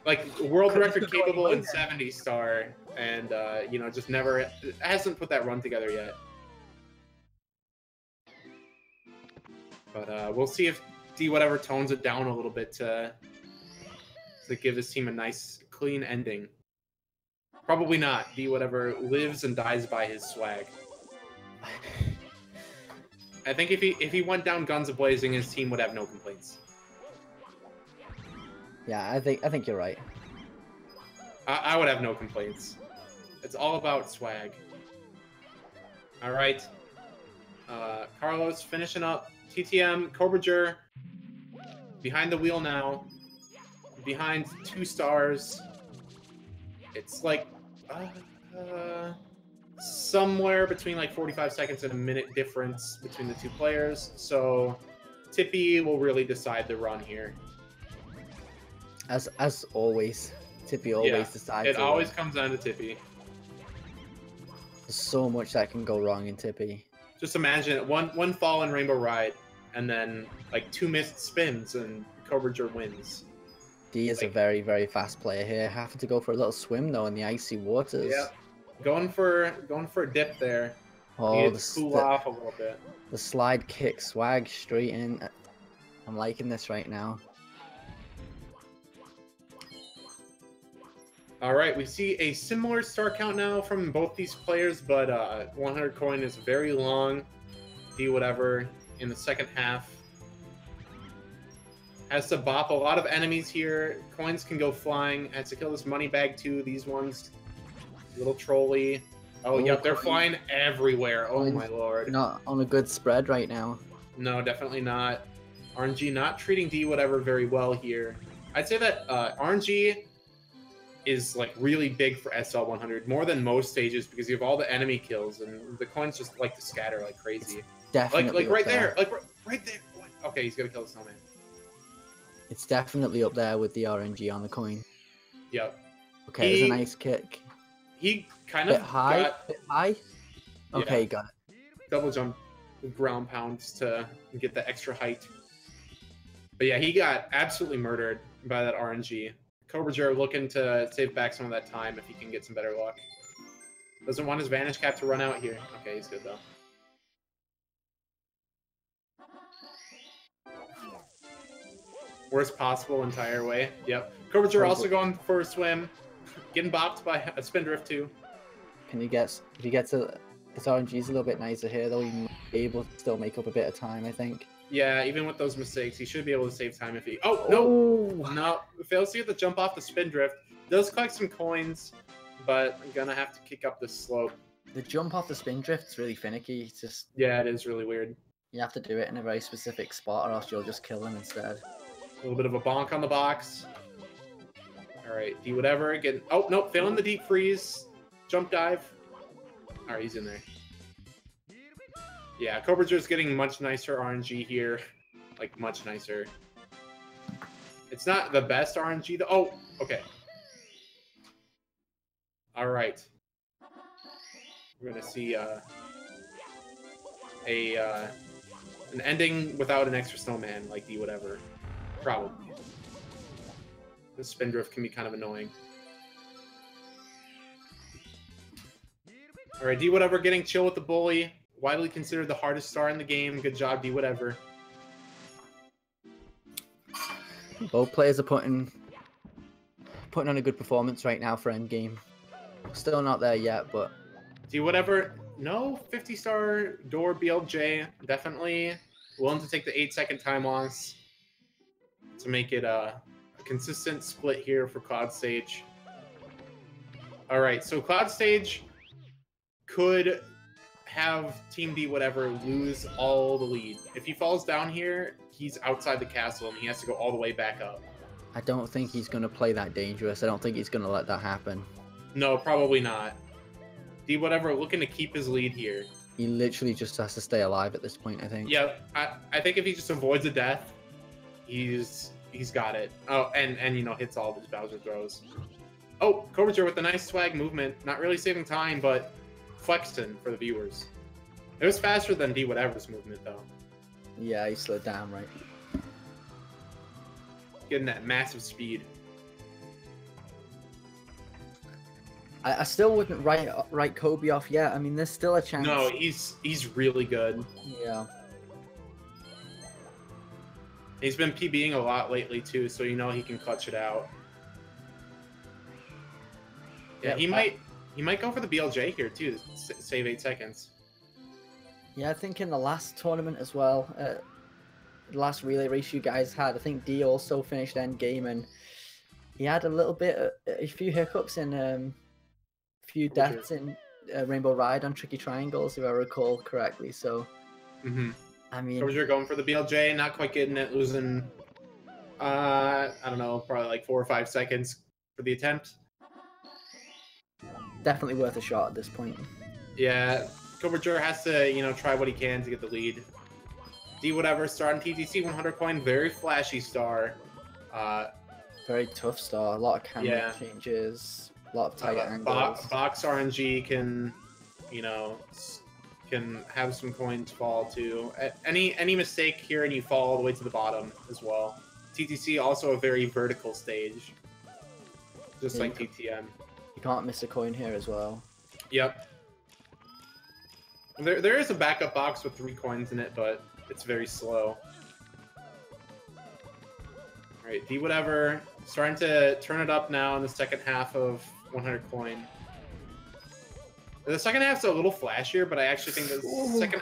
Like world record capable in 70 star, and you know, just never hasn't put that run together yet. But we'll see if D whatever tones it down a little bit to give his team a nice clean ending. Probably not. D whatever lives and dies by his swag. I think if he went down guns a-blazing, his team would have no complaints. Yeah, I think you're right. I would have no complaints. It's all about swag. All right. Carlos finishing up. TTM, Cobrager, behind the wheel now. Behind 2 stars. It's like somewhere between like 45 seconds and a minute difference between the 2 players. So Tippy will really decide the run here. As always, Tippy always decides. It always comes down to Tippy. There's so much that can go wrong in Tippy. Just imagine one fall in Rainbow Ride, and then like 2 missed spins, and Cobrager wins. D is a very, very fast player here. Having to go for a little swim though in the icy waters. Yeah, going for a dip there. Oh, cool off a little bit. The slide kick swag straight in. I'm liking this right now. All right, we see a similar star count now from both these players, but 100 coin is very long. D whatever in the second half. Has to bop a lot of enemies here. Coins can go flying. Has to kill this money bag too. These ones, little trolley. Oh, yep, they're flying everywhere. Oh my lord. Not on a good spread right now. No, definitely not. RNG not treating D whatever very well here. I'd say that RNG is like really big for SL 100, more than most stages, because you have all the enemy kills and the coins just like to scatter like crazy. Definitely like right there, like right there. Okay, he's gonna kill the snowman. It's definitely up there with the RNG on the coin. Yep. Okay, there's a nice kick. He kind of bit high. Okay, yeah, got it. Double jump, ground pounds to get the extra height. But yeah, he got absolutely murdered by that RNG. Cobrager looking to save back some of that time if he can get some better luck. Doesn't want his Vanish Cap to run out here. Okay, he's good though. Worst possible entire way. Yep. Cobrager also going for a swim. Getting bopped by a Spindrift too. Can you guess? If he gets his RNG's a little bit nicer here, though, he might be able to still make up a bit of time, I think. Yeah, even with those mistakes, he should be able to save time if he... Oh, no! No, fails to get the jump off the Spindrift. Does collect some coins, but I'm gonna have to kick up this slope. The jump off the Spindrift's really finicky. It's just... Yeah, it is really weird. You have to do it in a very specific spot, or else you'll just kill him instead. A little bit of a bonk on the box. Alright, D whatever. Getting... Oh, no, failing the deep freeze. Jump dive. Alright, he's in there. Yeah, Cobrager's getting much nicer RNG here. Like, much nicer. It's not the best RNG, though. Oh, okay. Alright. We're gonna see an ending without an extra snowman, like D whatever. Probably. The spin drift can be kind of annoying. All right, D whatever getting chill with the bully. Widely considered the hardest star in the game. Good job, D whatever. Both players are putting on a good performance right now for endgame. Still not there yet, but D whatever. No 50-star door BLJ. Definitely willing to take the 8-second time loss to make it a consistent split here for Cloud Stage. All right, so Cloud Stage could have Team D whatever lose all the lead. If he falls down here, he's outside the castle and he has to go all the way back up. I don't think he's going to play that dangerous. I don't think he's going to let that happen. No, probably not. D whatever looking to keep his lead here. He literally just has to stay alive at this point, I think. Yeah, I think if he just avoids a death, he's got it. Oh, and you know, hits all of his Bowser throws. Oh, Cobrager with a nice swag movement. Not really saving time, but flexing for the viewers. It was faster than D whatever's movement though. Yeah, he slowed down, right? Getting that massive speed. I still wouldn't write Kobe off yet. I mean, there's still a chance. No, he's really good. Yeah. He's been PBing a lot lately too, so you know he can clutch it out. Yeah, he might go for the BLJ here too, to save 8 seconds. Yeah, I think in the last tournament as well, the last relay race you guys had, I think D also finished end game, and he had a few hiccups in a few deaths in Rainbow Ride on Tricky Triangles, if I recall correctly. So, I mean, Cobrager going for the BLJ, not quite getting it, losing, I don't know, probably like 4 or 5 seconds for the attempt. Definitely worth a shot at this point. Yeah, Cobrager has to, you know, try what he can to get the lead. D whatever, star on TTC 100 coin, very flashy star. Very tough star, a lot of camera changes, a lot of tight angles. Box RNG can, you know, can have some coins fall too. Any mistake here and you fall all the way to the bottom as well. TTC also a very vertical stage, just like TTM. You can't miss a coin here as well. Yep. There is a backup box with 3 coins in it, but it's very slow. Alright, D whatever. Starting to turn it up now in the second half of 100 coin. The second half's a little flashier, but I actually think the second...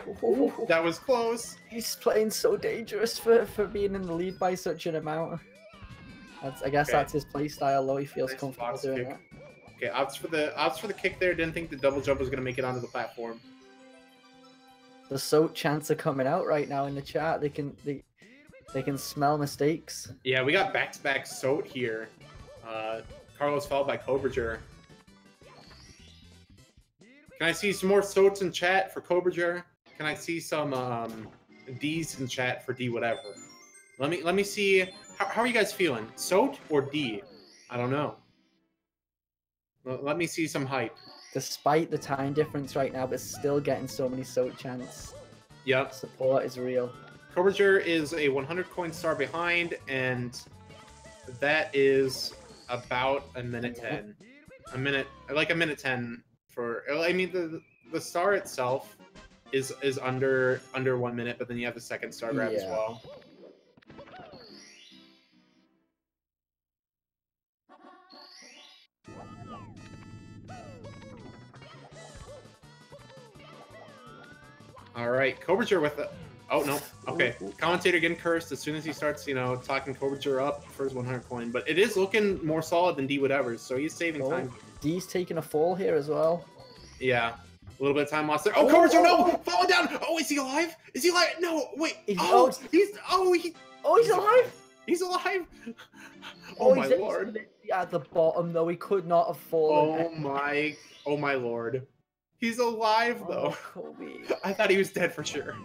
that was close. He's playing so dangerous for being in the lead by such an amount. I guess that's his play style, though. He feels comfortable doing that. Okay, opts for the kick there. Didn't think the double jump was going to make it onto the platform. The SOAT chants are coming out right now in the chat. They can smell mistakes. Yeah, we got back-to-back SOAT here. Carlos followed by Cobrager. Can I see some more SOATs in chat for Cobrager? Can I see some D's in chat for D whatever? Let me see. How are you guys feeling? SOAT or D? I don't know. Let me see some hype. Despite the time difference right now, but still getting so many SOAT chants. Yep. Support is real. Cobrager is a 100 coin star behind, and that is about a minute 10. Like a minute 10 for. I mean, the star itself is under 1 minute, but then you have the second star grab as well. All right, Cobrager with the... Oh, no. Okay. Commentator getting cursed as soon as he starts, you know, talking Cobrager up for his 100 coin. But it is looking more solid than D whatever's, so he's saving time. D's taking a fall here as well. Yeah. A little bit of time lost there. Oh, Cobrager, no! Falling down! Oh, is he alive? Is he alive? No, wait. He's alive! He's alive! Oh, my lord. At the bottom, though. He could not have fallen. Oh, my lord. He's alive, though. Kobe. I thought he was dead for sure.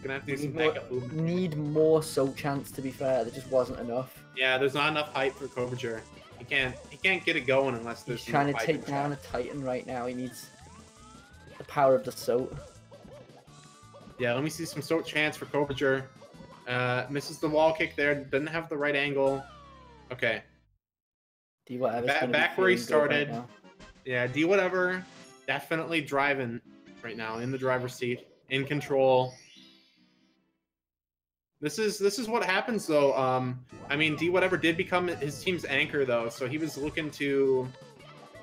Gonna have to do some backup movement. Need more SOAT chants, to be fair. There just wasn't enough. Yeah, there's not enough hype for Cobrager. He can't get it going unless there's. He's trying to take down a Titan right now. He needs the power of the SOAT. Yeah, let me see some SOAT chants for Cobrager. Misses the wall kick there. Doesn't have the right angle. Okay. D whatever. Back where he started. Right, yeah, D whatever. Definitely driving right now, in the driver's seat, in control. This is what happens though. I mean, D whatever did become his team's anchor though, so he was looking to,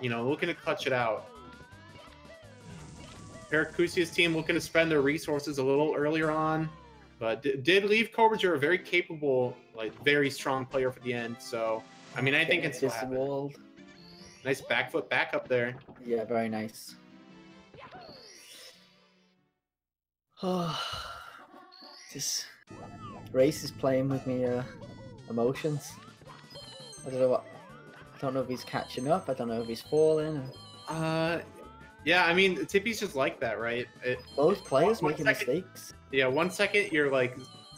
looking to clutch it out. Paracusia's team looking to spend their resources a little earlier on, but did leave Cobrager a very capable, very strong player for the end. So, I mean, I think it's nice back foot back up there. Yeah, very nice. Oh, this race is playing with me emotions. I don't know if he's catching up. I don't know if he's falling. Yeah, I mean, Tippy's just like that, right? Both players making mistakes. Yeah, 1 second you're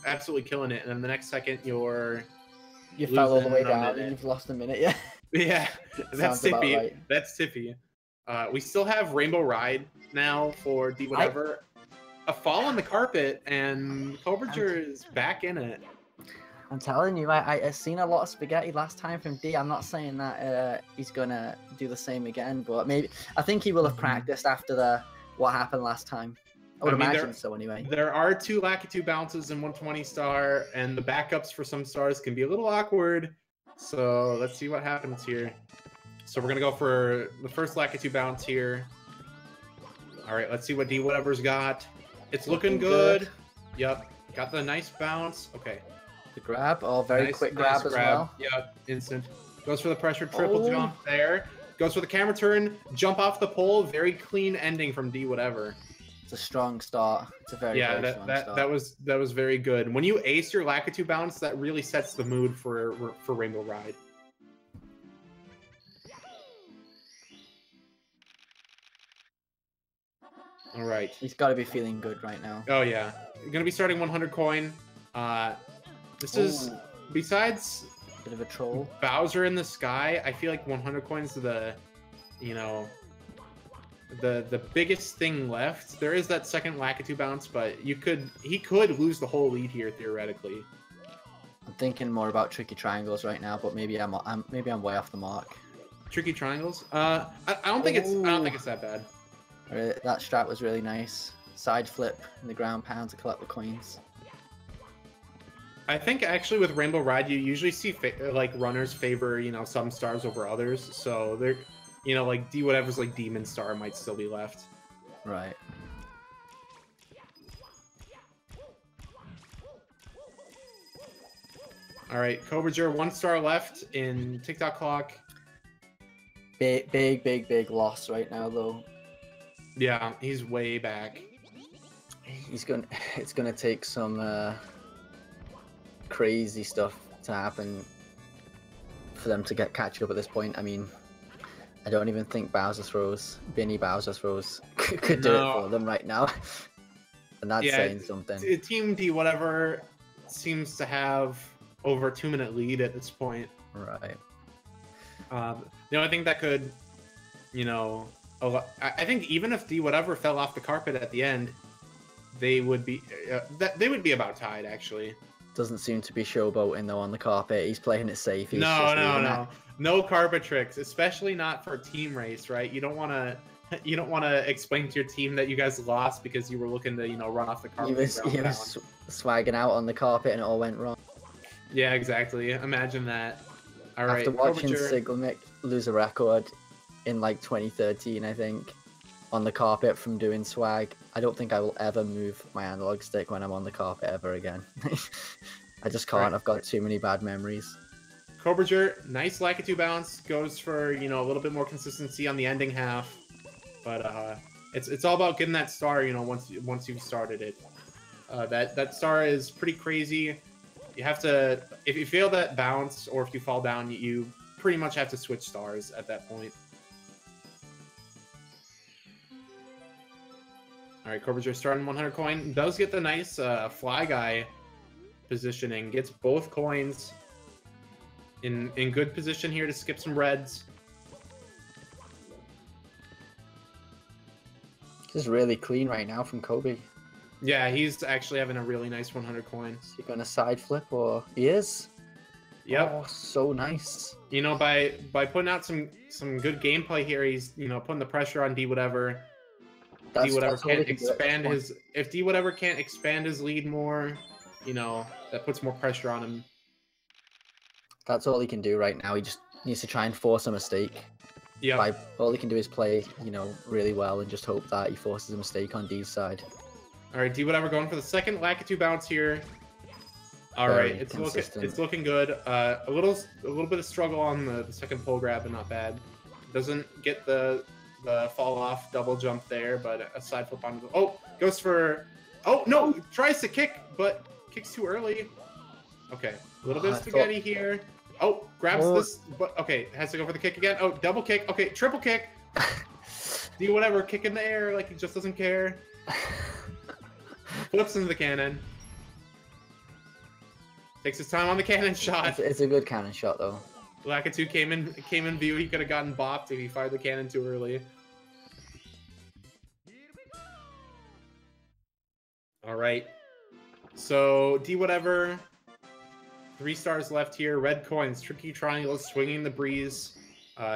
absolutely killing it, and then the next second you fell all the way down and you've lost a minute. Yeah. Yeah, that's Tippy. Right. That's Tippy. We still have Rainbow Ride now for D whatever. A fall on the carpet, and Cobrager is back in it. I'm telling you, I seen a lot of spaghetti last time from D. I'm not saying that he's gonna do the same again, but maybe I think he will have practiced after what happened last time. I would imagine so anyway. There are 2 Lakitu bounces in 120 star, and the backups for some stars can be a little awkward. So let's see what happens here. So we're gonna go for the first Lakitu bounce here. All right, let's see what D whatever's got. It's looking good. Yep, got the nice bounce. Okay. The grab, very quick grab as well. Yep, instant. Goes for the pressure triple jump there. Goes for the camera turn, jump off the pole. Very clean ending from D whatever. It's a strong start. It's a very strong start. That was very good. When you ace your Lakitu bounce, that really sets the mood for Rainbow Ride. All right. He's got to be feeling good right now. Oh yeah, you're gonna be starting 100 coin. This is besides bit of a troll. Bowser in the sky. I feel like 100 coins are the biggest thing left. There is that second Lakitu bounce, but he could lose the whole lead here theoretically. I'm thinking more about tricky triangles right now, but maybe I'm way off the mark. Tricky triangles? I don't think it's that bad. That strat was really nice. Side flip in the ground pound to collect the coins. I think actually with Rainbow Ride, you usually see runners favor some stars over others. So they're D whatever's Demon Star might still be left. Right. All right, Cobrager 1 star left in TikTok clock. Big loss right now though. Yeah, he's way back. It's gonna take some crazy stuff to happen for them to catch up at this point. I mean, I don't even think Bowser throws could do it for them right now. And that's saying something. Team D whatever seems to have over a 2-minute lead at this point. Right. I think that could, I think even if D whatever fell off the carpet at the end, they would be about tied actually. Doesn't seem to be showboating though on the carpet. He's playing it safe. No carpet tricks, especially not for a team race, right? You don't want to explain to your team that you guys lost because you were looking to run off the carpet. He was swagging out on the carpet and it all went wrong. Yeah, exactly. Imagine that. All right. After watching Siglemick lose a record in 2013, I think, on the carpet from doing swag, I don't think I will ever move my analog stick when I'm on the carpet ever again. I just can't. I've got too many bad memories. Cobrager, nice Lakitu bounce, goes for a little bit more consistency on the ending half, but it's all about getting that star. Once you've started it, that star is pretty crazy. You have to, if you fail that bounce or if you fall down, you pretty much have to switch stars at that point. All right, Cobrager starting 100 coin. Does get the nice fly guy positioning. Gets both coins in good position here to skip some reds. This is really clean right now from Kobe. Yeah, he's actually having a really nice 100 coins. Is he going to side flip or he is? Yep. Oh, so nice. You know, by putting out some good gameplay here, he's, you know, putting the pressure on D whatever. D whatever can't expand his. If D whatever can't expand his lead more, you know, that puts more pressure on him. That's all he can do right now. He just needs to try and force a mistake. Yeah. All he can do is play, you know, really well and just hope that he forces a mistake on D's side. All right, D whatever going for the second Lakitu bounce here. All right, it's looking good. A little bit of struggle on the second pole grab, but not bad. Doesn't get the fall off double jump there, but a side flip on. Oh, goes for. Oh no, tries to kick, but kicks too early. Okay, a little bit of spaghetti here. Oh, grabs this, but okay, has to go for the kick again. Oh, double kick. Okay, triple kick. D whatever, kick in the air like he just doesn't care. Flips into the cannon. Takes his time on the cannon shot. It's a good cannon shot though. Lakitu came in view. He could have gotten bopped if he fired the cannon too early. All right. So D whatever. 3 stars left here. Red coins, tricky triangles, swinging the breeze.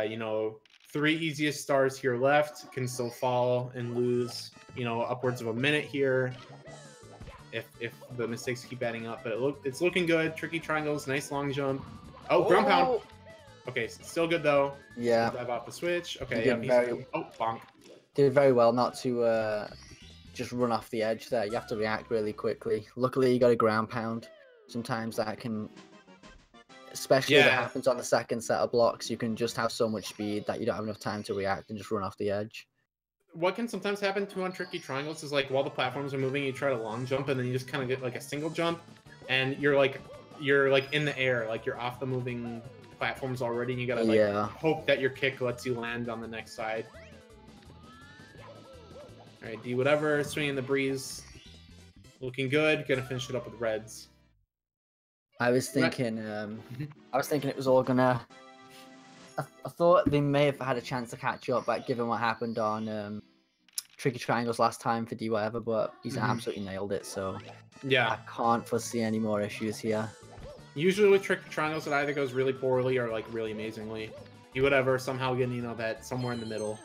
You know, 3 easiest stars here left. Can still fall and lose. You know, upwards of a minute here. If the mistakes keep adding up, but it's looking good. Tricky triangles, nice long jump. Oh, ground pound. Okay, still good though. Yeah. Dive off the switch. Okay, yeah. Oh, bonk. Did very well not to just run off the edge there. You have to react really quickly. Luckily, you got a ground pound. Sometimes that can, especially if it happens on the second set of blocks, you can just have so much speed that you don't have enough time to react and just run off the edge. What can sometimes happen too on tricky triangles is like while the platforms are moving, you try to long jump and then you just kind of get like a single jump, and you're like in the air, like you're off the moving platforms already, and you gotta like hope that your kick lets you land on the next side. All right, D whatever, swinging the breeze, looking good. Gonna finish it up with reds. I was thinking it was all gonna. I thought they may have had a chance to catch up, but given what happened on Tricky Triangles last time for D whatever, but he's absolutely nailed it. So yeah, I can't foresee any more issues here. Usually with Tricky Triangles, it either goes really poorly or like really amazingly. D whatever somehow getting, you know, that somewhere in the middle.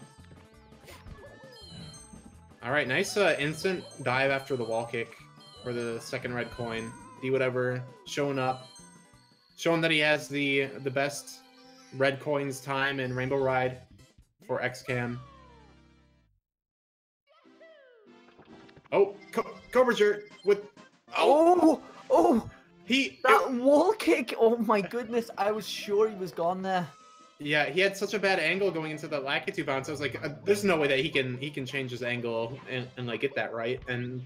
All right, nice instant dive after the wall kick for the second red coin. D whatever showing up, showing that he has the best red coins time in Rainbow Ride for XCAM. Oh, Cobrager with that wall kick! Oh my goodness, I was sure he was gone there. Yeah, he had such a bad angle going into the Lakitu bounce. I was like, there's no way that he can change his angle and like get that right. And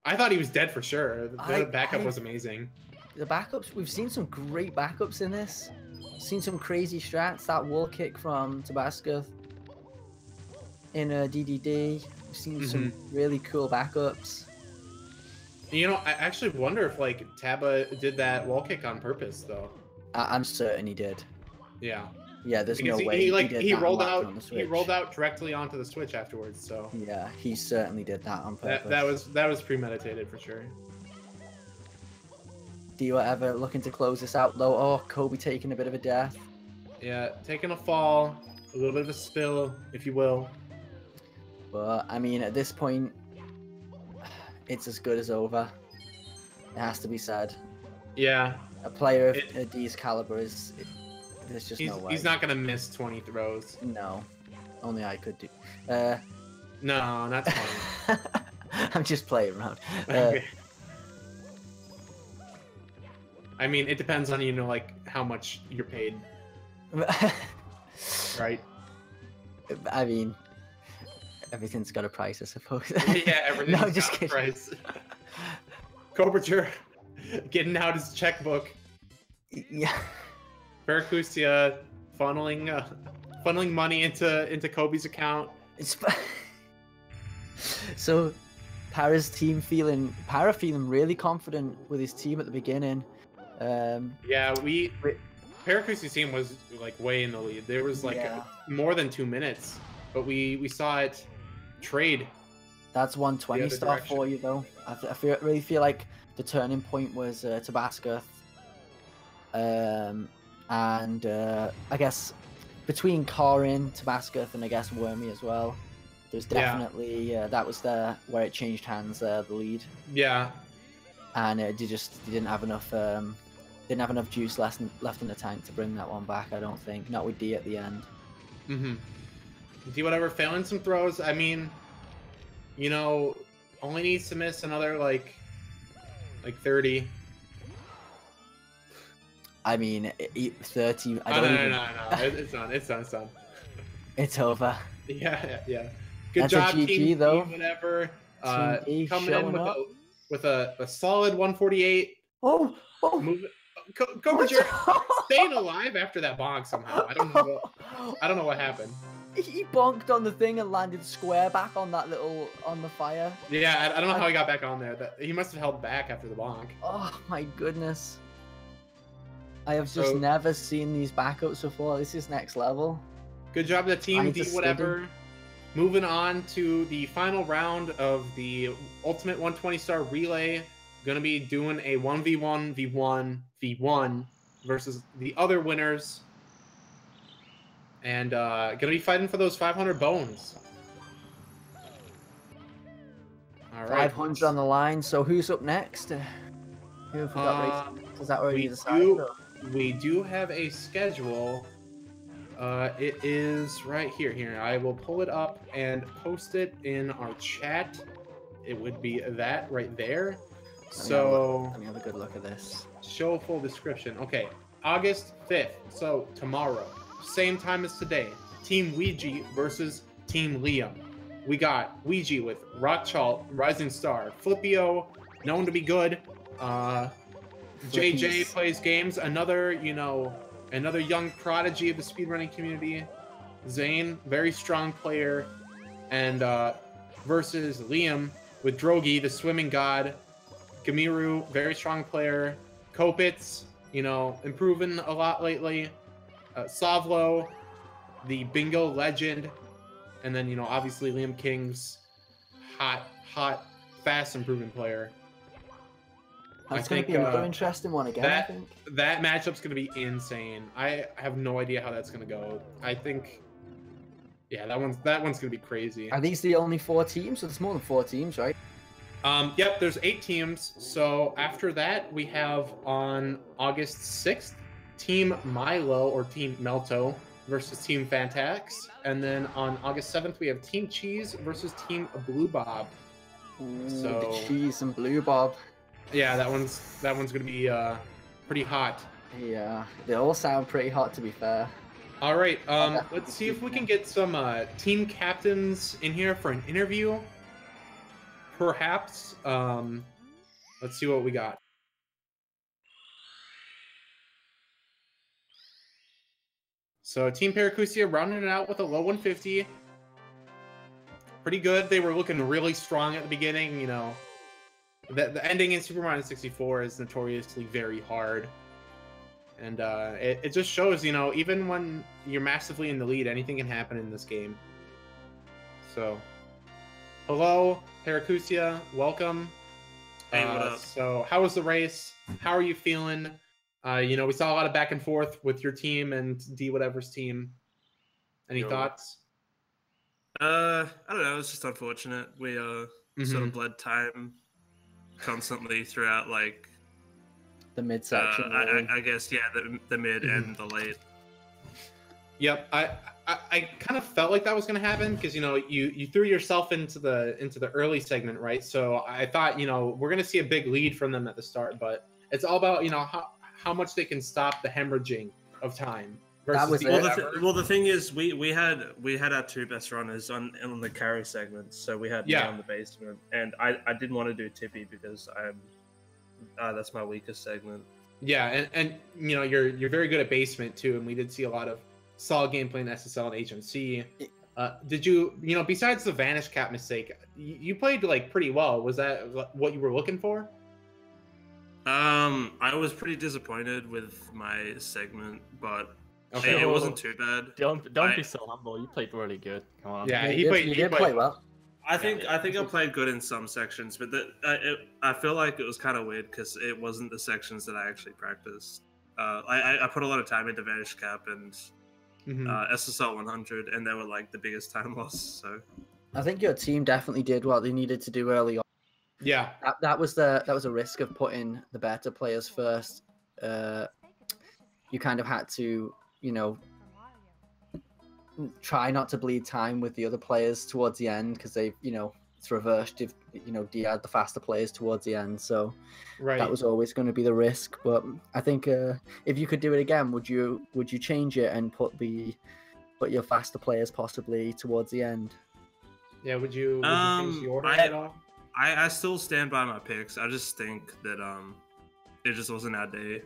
I thought he was dead for sure. The backup was amazing. The backups, we've seen some great backups in this. Seen some crazy strats. That wall kick from Tabasco in DDD. We've seen some really cool backups. You know, I actually wonder if like Taba did that wall kick on purpose, though. I'm certain he did. Yeah. Yeah, there's because no way he rolled out directly onto the switch afterwards. So yeah, he certainly did that on purpose. That was premeditated for sure. Do you ever looking to close this out though? Oh, Kobe taking a bit of a death. Yeah, taking a fall, a little bit of a spill, if you will. But I mean, at this point, it's as good as over. It has to be said. Yeah. A player of D's caliber is. There's just no way. He's not gonna miss 20 throws. No, only I could do. No, not 20. I'm just playing around. Okay. I mean, it depends on, you know, like how much you're paid. Right. I mean, everything's got a price, I suppose. Yeah, everything's got a price. Cobrager getting out his checkbook. Yeah. Paracusia funneling money into Kobe's account. So Para's team feeling really confident with his team at the beginning. Yeah, Paracusia's team was like way in the lead. There was like more than 2 minutes, but we saw it trade. That's 120 star for you though. I really feel like the turning point was Tabasco. And I guess between Karin, Tabascus, and I guess Wormy as well, there's definitely that was where it changed hands, the lead. Yeah. And they didn't have enough juice left in the tank to bring that one back. I don't think, not with D at the end. D whatever, failing some throws. I mean, you know, only needs to miss another like 30. I mean, 30. I don't even... No. It's done. It's over. Yeah. Good That's job, a GG, Team though. D, whatever. Team D Coming in with a solid 148. Oh. Go Richard. Staying alive after that bonk somehow. I don't know what happened. He bonked on the thing and landed square back on that on the fire. Yeah, I don't know how he got back on there. He must have held back after the bonk. Oh my goodness. I have just never seen these backups before. This is next level. Good job, the Team D, whatever. Moving on to the final round of the Ultimate 120-star Relay. Going to be doing a 1v1v1 versus the other winners. And going to be fighting for those 500 bones. All right. 500 on the line. So who's up next? Who have we got racing? Is that already decided? We do have a schedule. It is right here. Here, I will pull it up and post it in our chat. It would be that right there. Let me have a good look at this. Show full description. Okay, August 5th. So tomorrow, same time as today. Team Ouija versus Team Liam. We got Ouija with Rockchalt, Rising Star, Flippio, known to be good. JJ plays games. Another young prodigy of the speedrunning community. Zane, very strong player. And versus Liam with Drogi, the swimming god. Gamiru, very strong player. Kopitz, improving a lot lately. Savlo, the bingo legend. And then, obviously Liam King's hot, fast improving player. That's going to be another interesting one again, I think. That matchup's going to be insane. I have no idea how that's going to go. I think, that one's going to be crazy. Are these the only 4 teams? So there's more than 4 teams, right? Yep, there's 8 teams. So after that, we have on August 6th, Team Milo or Team Melto versus Team Fantax. And then on August 7th, we have Team Cheese versus Team Blue Bob. Ooh, the Cheese and Blue Bob. Yeah, that one's gonna be pretty hot. Yeah, they all sound pretty hot, to be fair. All right, let's see if we can get some team captains in here for an interview. Perhaps. Let's see what we got. So Team Paracusia rounding it out with a low 150. Pretty good. They were looking really strong at the beginning, The ending in Super Mario 64 is notoriously very hard. And it just shows, even when you're massively in the lead, anything can happen in this game. So, hello, Paracusia. Welcome. Hey, what up? So, how was the race? How are you feeling? We saw a lot of back and forth with your team and D whatever's team. Any thoughts? I don't know. It's just unfortunate. We sort of bled time constantly throughout the mid section. I guess the mid and the late. Yep, I kind of felt like that was going to happen because you threw yourself into the early segment, right? So I thought we're going to see a big lead from them at the start, but it's all about how much they can stop the hemorrhaging of time. The thing is, we had our 2 best runners on the carry segment, so we had me on the basement, and I didn't want to do Tippy because that's my weakest segment. Yeah, and you're very good at basement too, and we did see a lot of solid gameplay in SSL and HMC. Did you besides the Vanish Cap mistake, you played pretty well? Was that what you were looking for? I was pretty disappointed with my segment, but it wasn't too bad. Don't be so humble. You played really good. Come on. Yeah, he did play well. I think I played good in some sections, but I feel like it was kind of weird because it wasn't the sections that I actually practiced. I put a lot of time into Vanish Cap and SSL 100, and they were like the biggest time loss. So I think your team definitely did what they needed to do early on. Yeah, That was a risk of putting the better players first. You kind of had to, try not to bleed time with the other players towards the end because they, it's reversed if D had the faster players towards the end. So that was always going to be the risk. But I think if you could do it again, would you change it and put your faster players possibly towards the end? Yeah, would you change the order at all? I still stand by my picks. I just think that it just wasn't our day.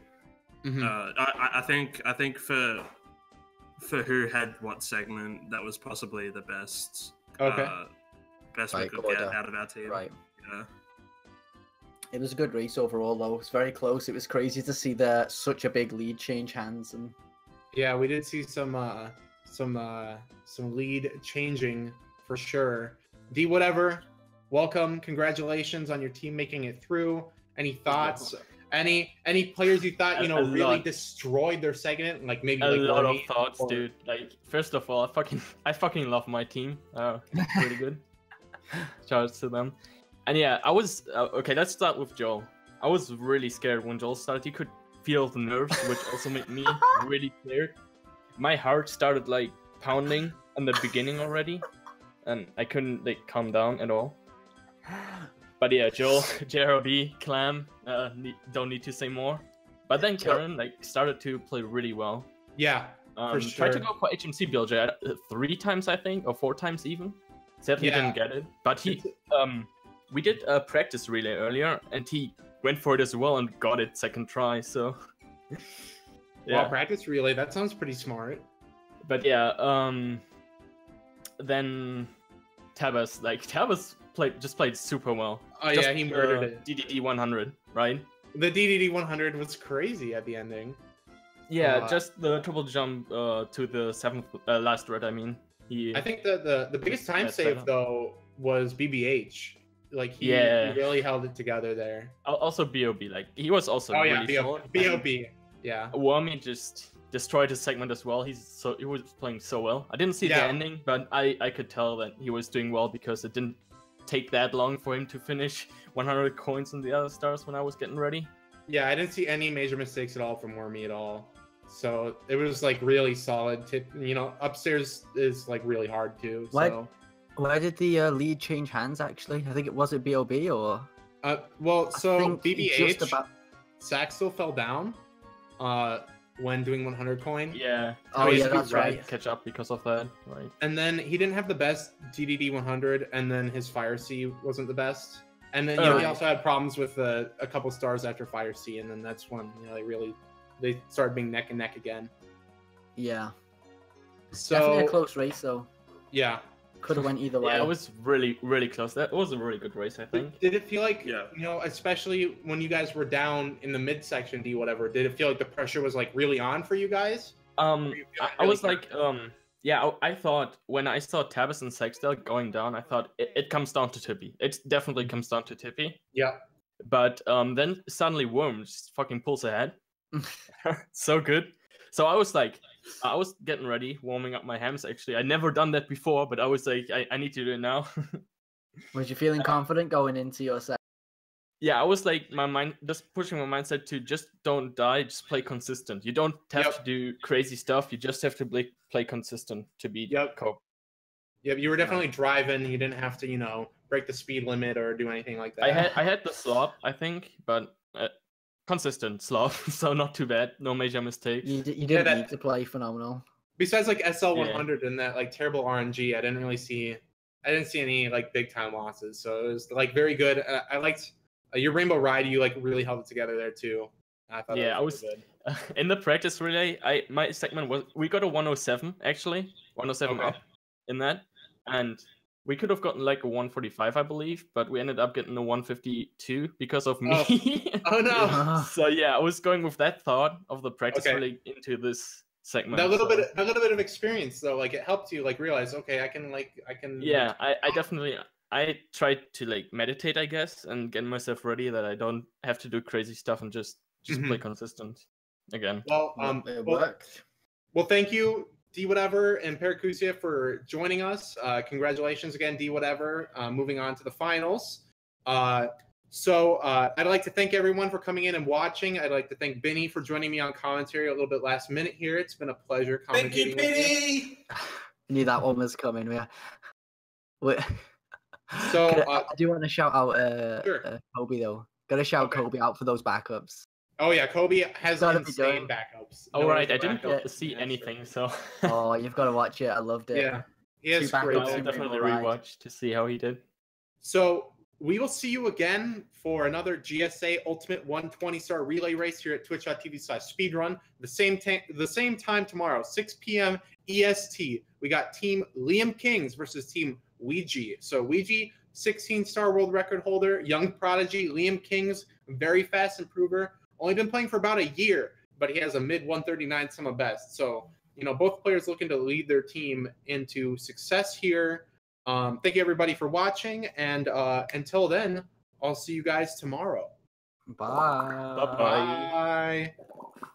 I think for who had what segment, that was possibly the best best we could get out of our team. Right. Yeah. It was a good race overall, though. It was very close. It was crazy to see such a big lead change hands, and yeah, we did see some lead changing for sure. D, whatever. Welcome, congratulations on your team making it through. Any thoughts? Any players you thought really destroyed their segment? Like maybe a like lot of thoughts, dude. Like first of all, I fucking love my team. Really good. Shout out to them. And yeah, I was okay. Let's start with Joel. I was really scared when Joel started. You could feel the nerves, which also made me really scared. My heart started like pounding in the beginning already, and I couldn't like calm down at all. But yeah, Joel, JRB, Clam, don't need to say more. But then Karen started to play really well. Yeah, for sure. Tried to go for HMC BLJ 3 times, I think, or 4 times even. Sadly didn't get it. But we did a practice relay earlier, and he went for it as well and got it second try. So yeah. Wow, practice relay, that sounds pretty smart. But yeah, then Tabas played super well. Oh yeah, he murdered it. DDD 100, right? The DDD 100 was crazy at the ending. Yeah, just the triple jump to the 7th last red. I mean, I think the biggest time save though was BBH. Like he really held it together there. Also BOB, like he was also really solid. BOB, yeah. Wormy just destroyed his segment as well. He was playing so well. I didn't see the ending, but I could tell that he was doing well because it didn't take that long for him to finish 100 coins in the other stars when I was getting ready. Yeah, I didn't see any major mistakes at all from Wormy at all. So it was like really solid. Upstairs is like really hard too. Why did the lead change hands actually? I think it was BOB or. BBH. Saxel fell down. When doing 100 coin. Yeah. Oh yeah, that's right. Catch up because of that, right? And then he didn't have the best DDD 100, and then his Fire C wasn't the best. And then he also had problems with a couple stars after Fire C, and then that's when they started being neck and neck again. Yeah. So definitely a close race though. Yeah. Could have went either way. Yeah, it was really, really close. That was a really good race, I think. Did it feel like, especially when you guys were down in the midsection D, whatever, did it feel like the pressure was like really on for you guys? I was like, I thought when I saw Tabas and Sextel going down, I thought it comes down to Tippy. It definitely comes down to Tippy. Yeah. But then suddenly Worm just fucking pulls ahead. So good. So I was like, I was getting ready, warming up my hams actually. I'd never done that before, but I was like, I need to do it now. Was you feeling confident going into your set? Yeah, I was like, just pushing my mindset to just don't die, just play consistent. You don't have to do crazy stuff. You just have to play consistent to beat Cope. Yep, you were definitely driving. You didn't have to, break the speed limit or do anything like that. I had the slop, I think, but consistent slop, so not too bad. No major mistakes. You didn't need to play phenomenal. Besides like SL100 and that like terrible RNG, I didn't see any like big time losses. So it was like very good. I liked your Rainbow Ride. You like really held it together there too. I thought I was really good. In the practice relay. My segment we got a 107 actually, 107 up in that, and we could have gotten like a 145, I believe, but we ended up getting a 152 because of me. Oh no! So yeah, I was going with that thought of the practice relay into this segment. A little bit of experience though, like it helped you like realize, okay, I can. Yeah, I definitely tried to like meditate, I guess, and get myself ready that I don't have to do crazy stuff and just play consistent. again. Well, it worked. Well, thank you, D Whatever and Paracusia, for joining us. Congratulations again, D Whatever. Moving on to the finals. So I'd like to thank everyone for coming in and watching. I'd like to thank Benny for joining me on commentary a little bit last minute here. It's been a pleasure commentating. Thank you, Benny. Knew that one was coming. Yeah. So I do want to shout out sure. Kobe though. Got to shout Kobe out for those backups. Oh yeah, Kobe has insane backups. Oh right, I didn't see anything, so. Oh, you've got to watch it. I loved it. Yeah, he has great. I'll definitely rewatch to see how he did. So we will see you again for another GSA Ultimate 120-star relay race here at twitch.tv/speedrun. The same time tomorrow, 6 p.m. EST. We got Team Liam Kings versus Team Ouija. So Ouija, 16-star world record holder, young prodigy. Liam Kings, very fast improver. Only been playing for about a year, but he has a mid 139 sum of best. So, both players looking to lead their team into success here. Thank you everybody for watching, and until then, I'll see you guys tomorrow. Bye. Bye-bye. Bye.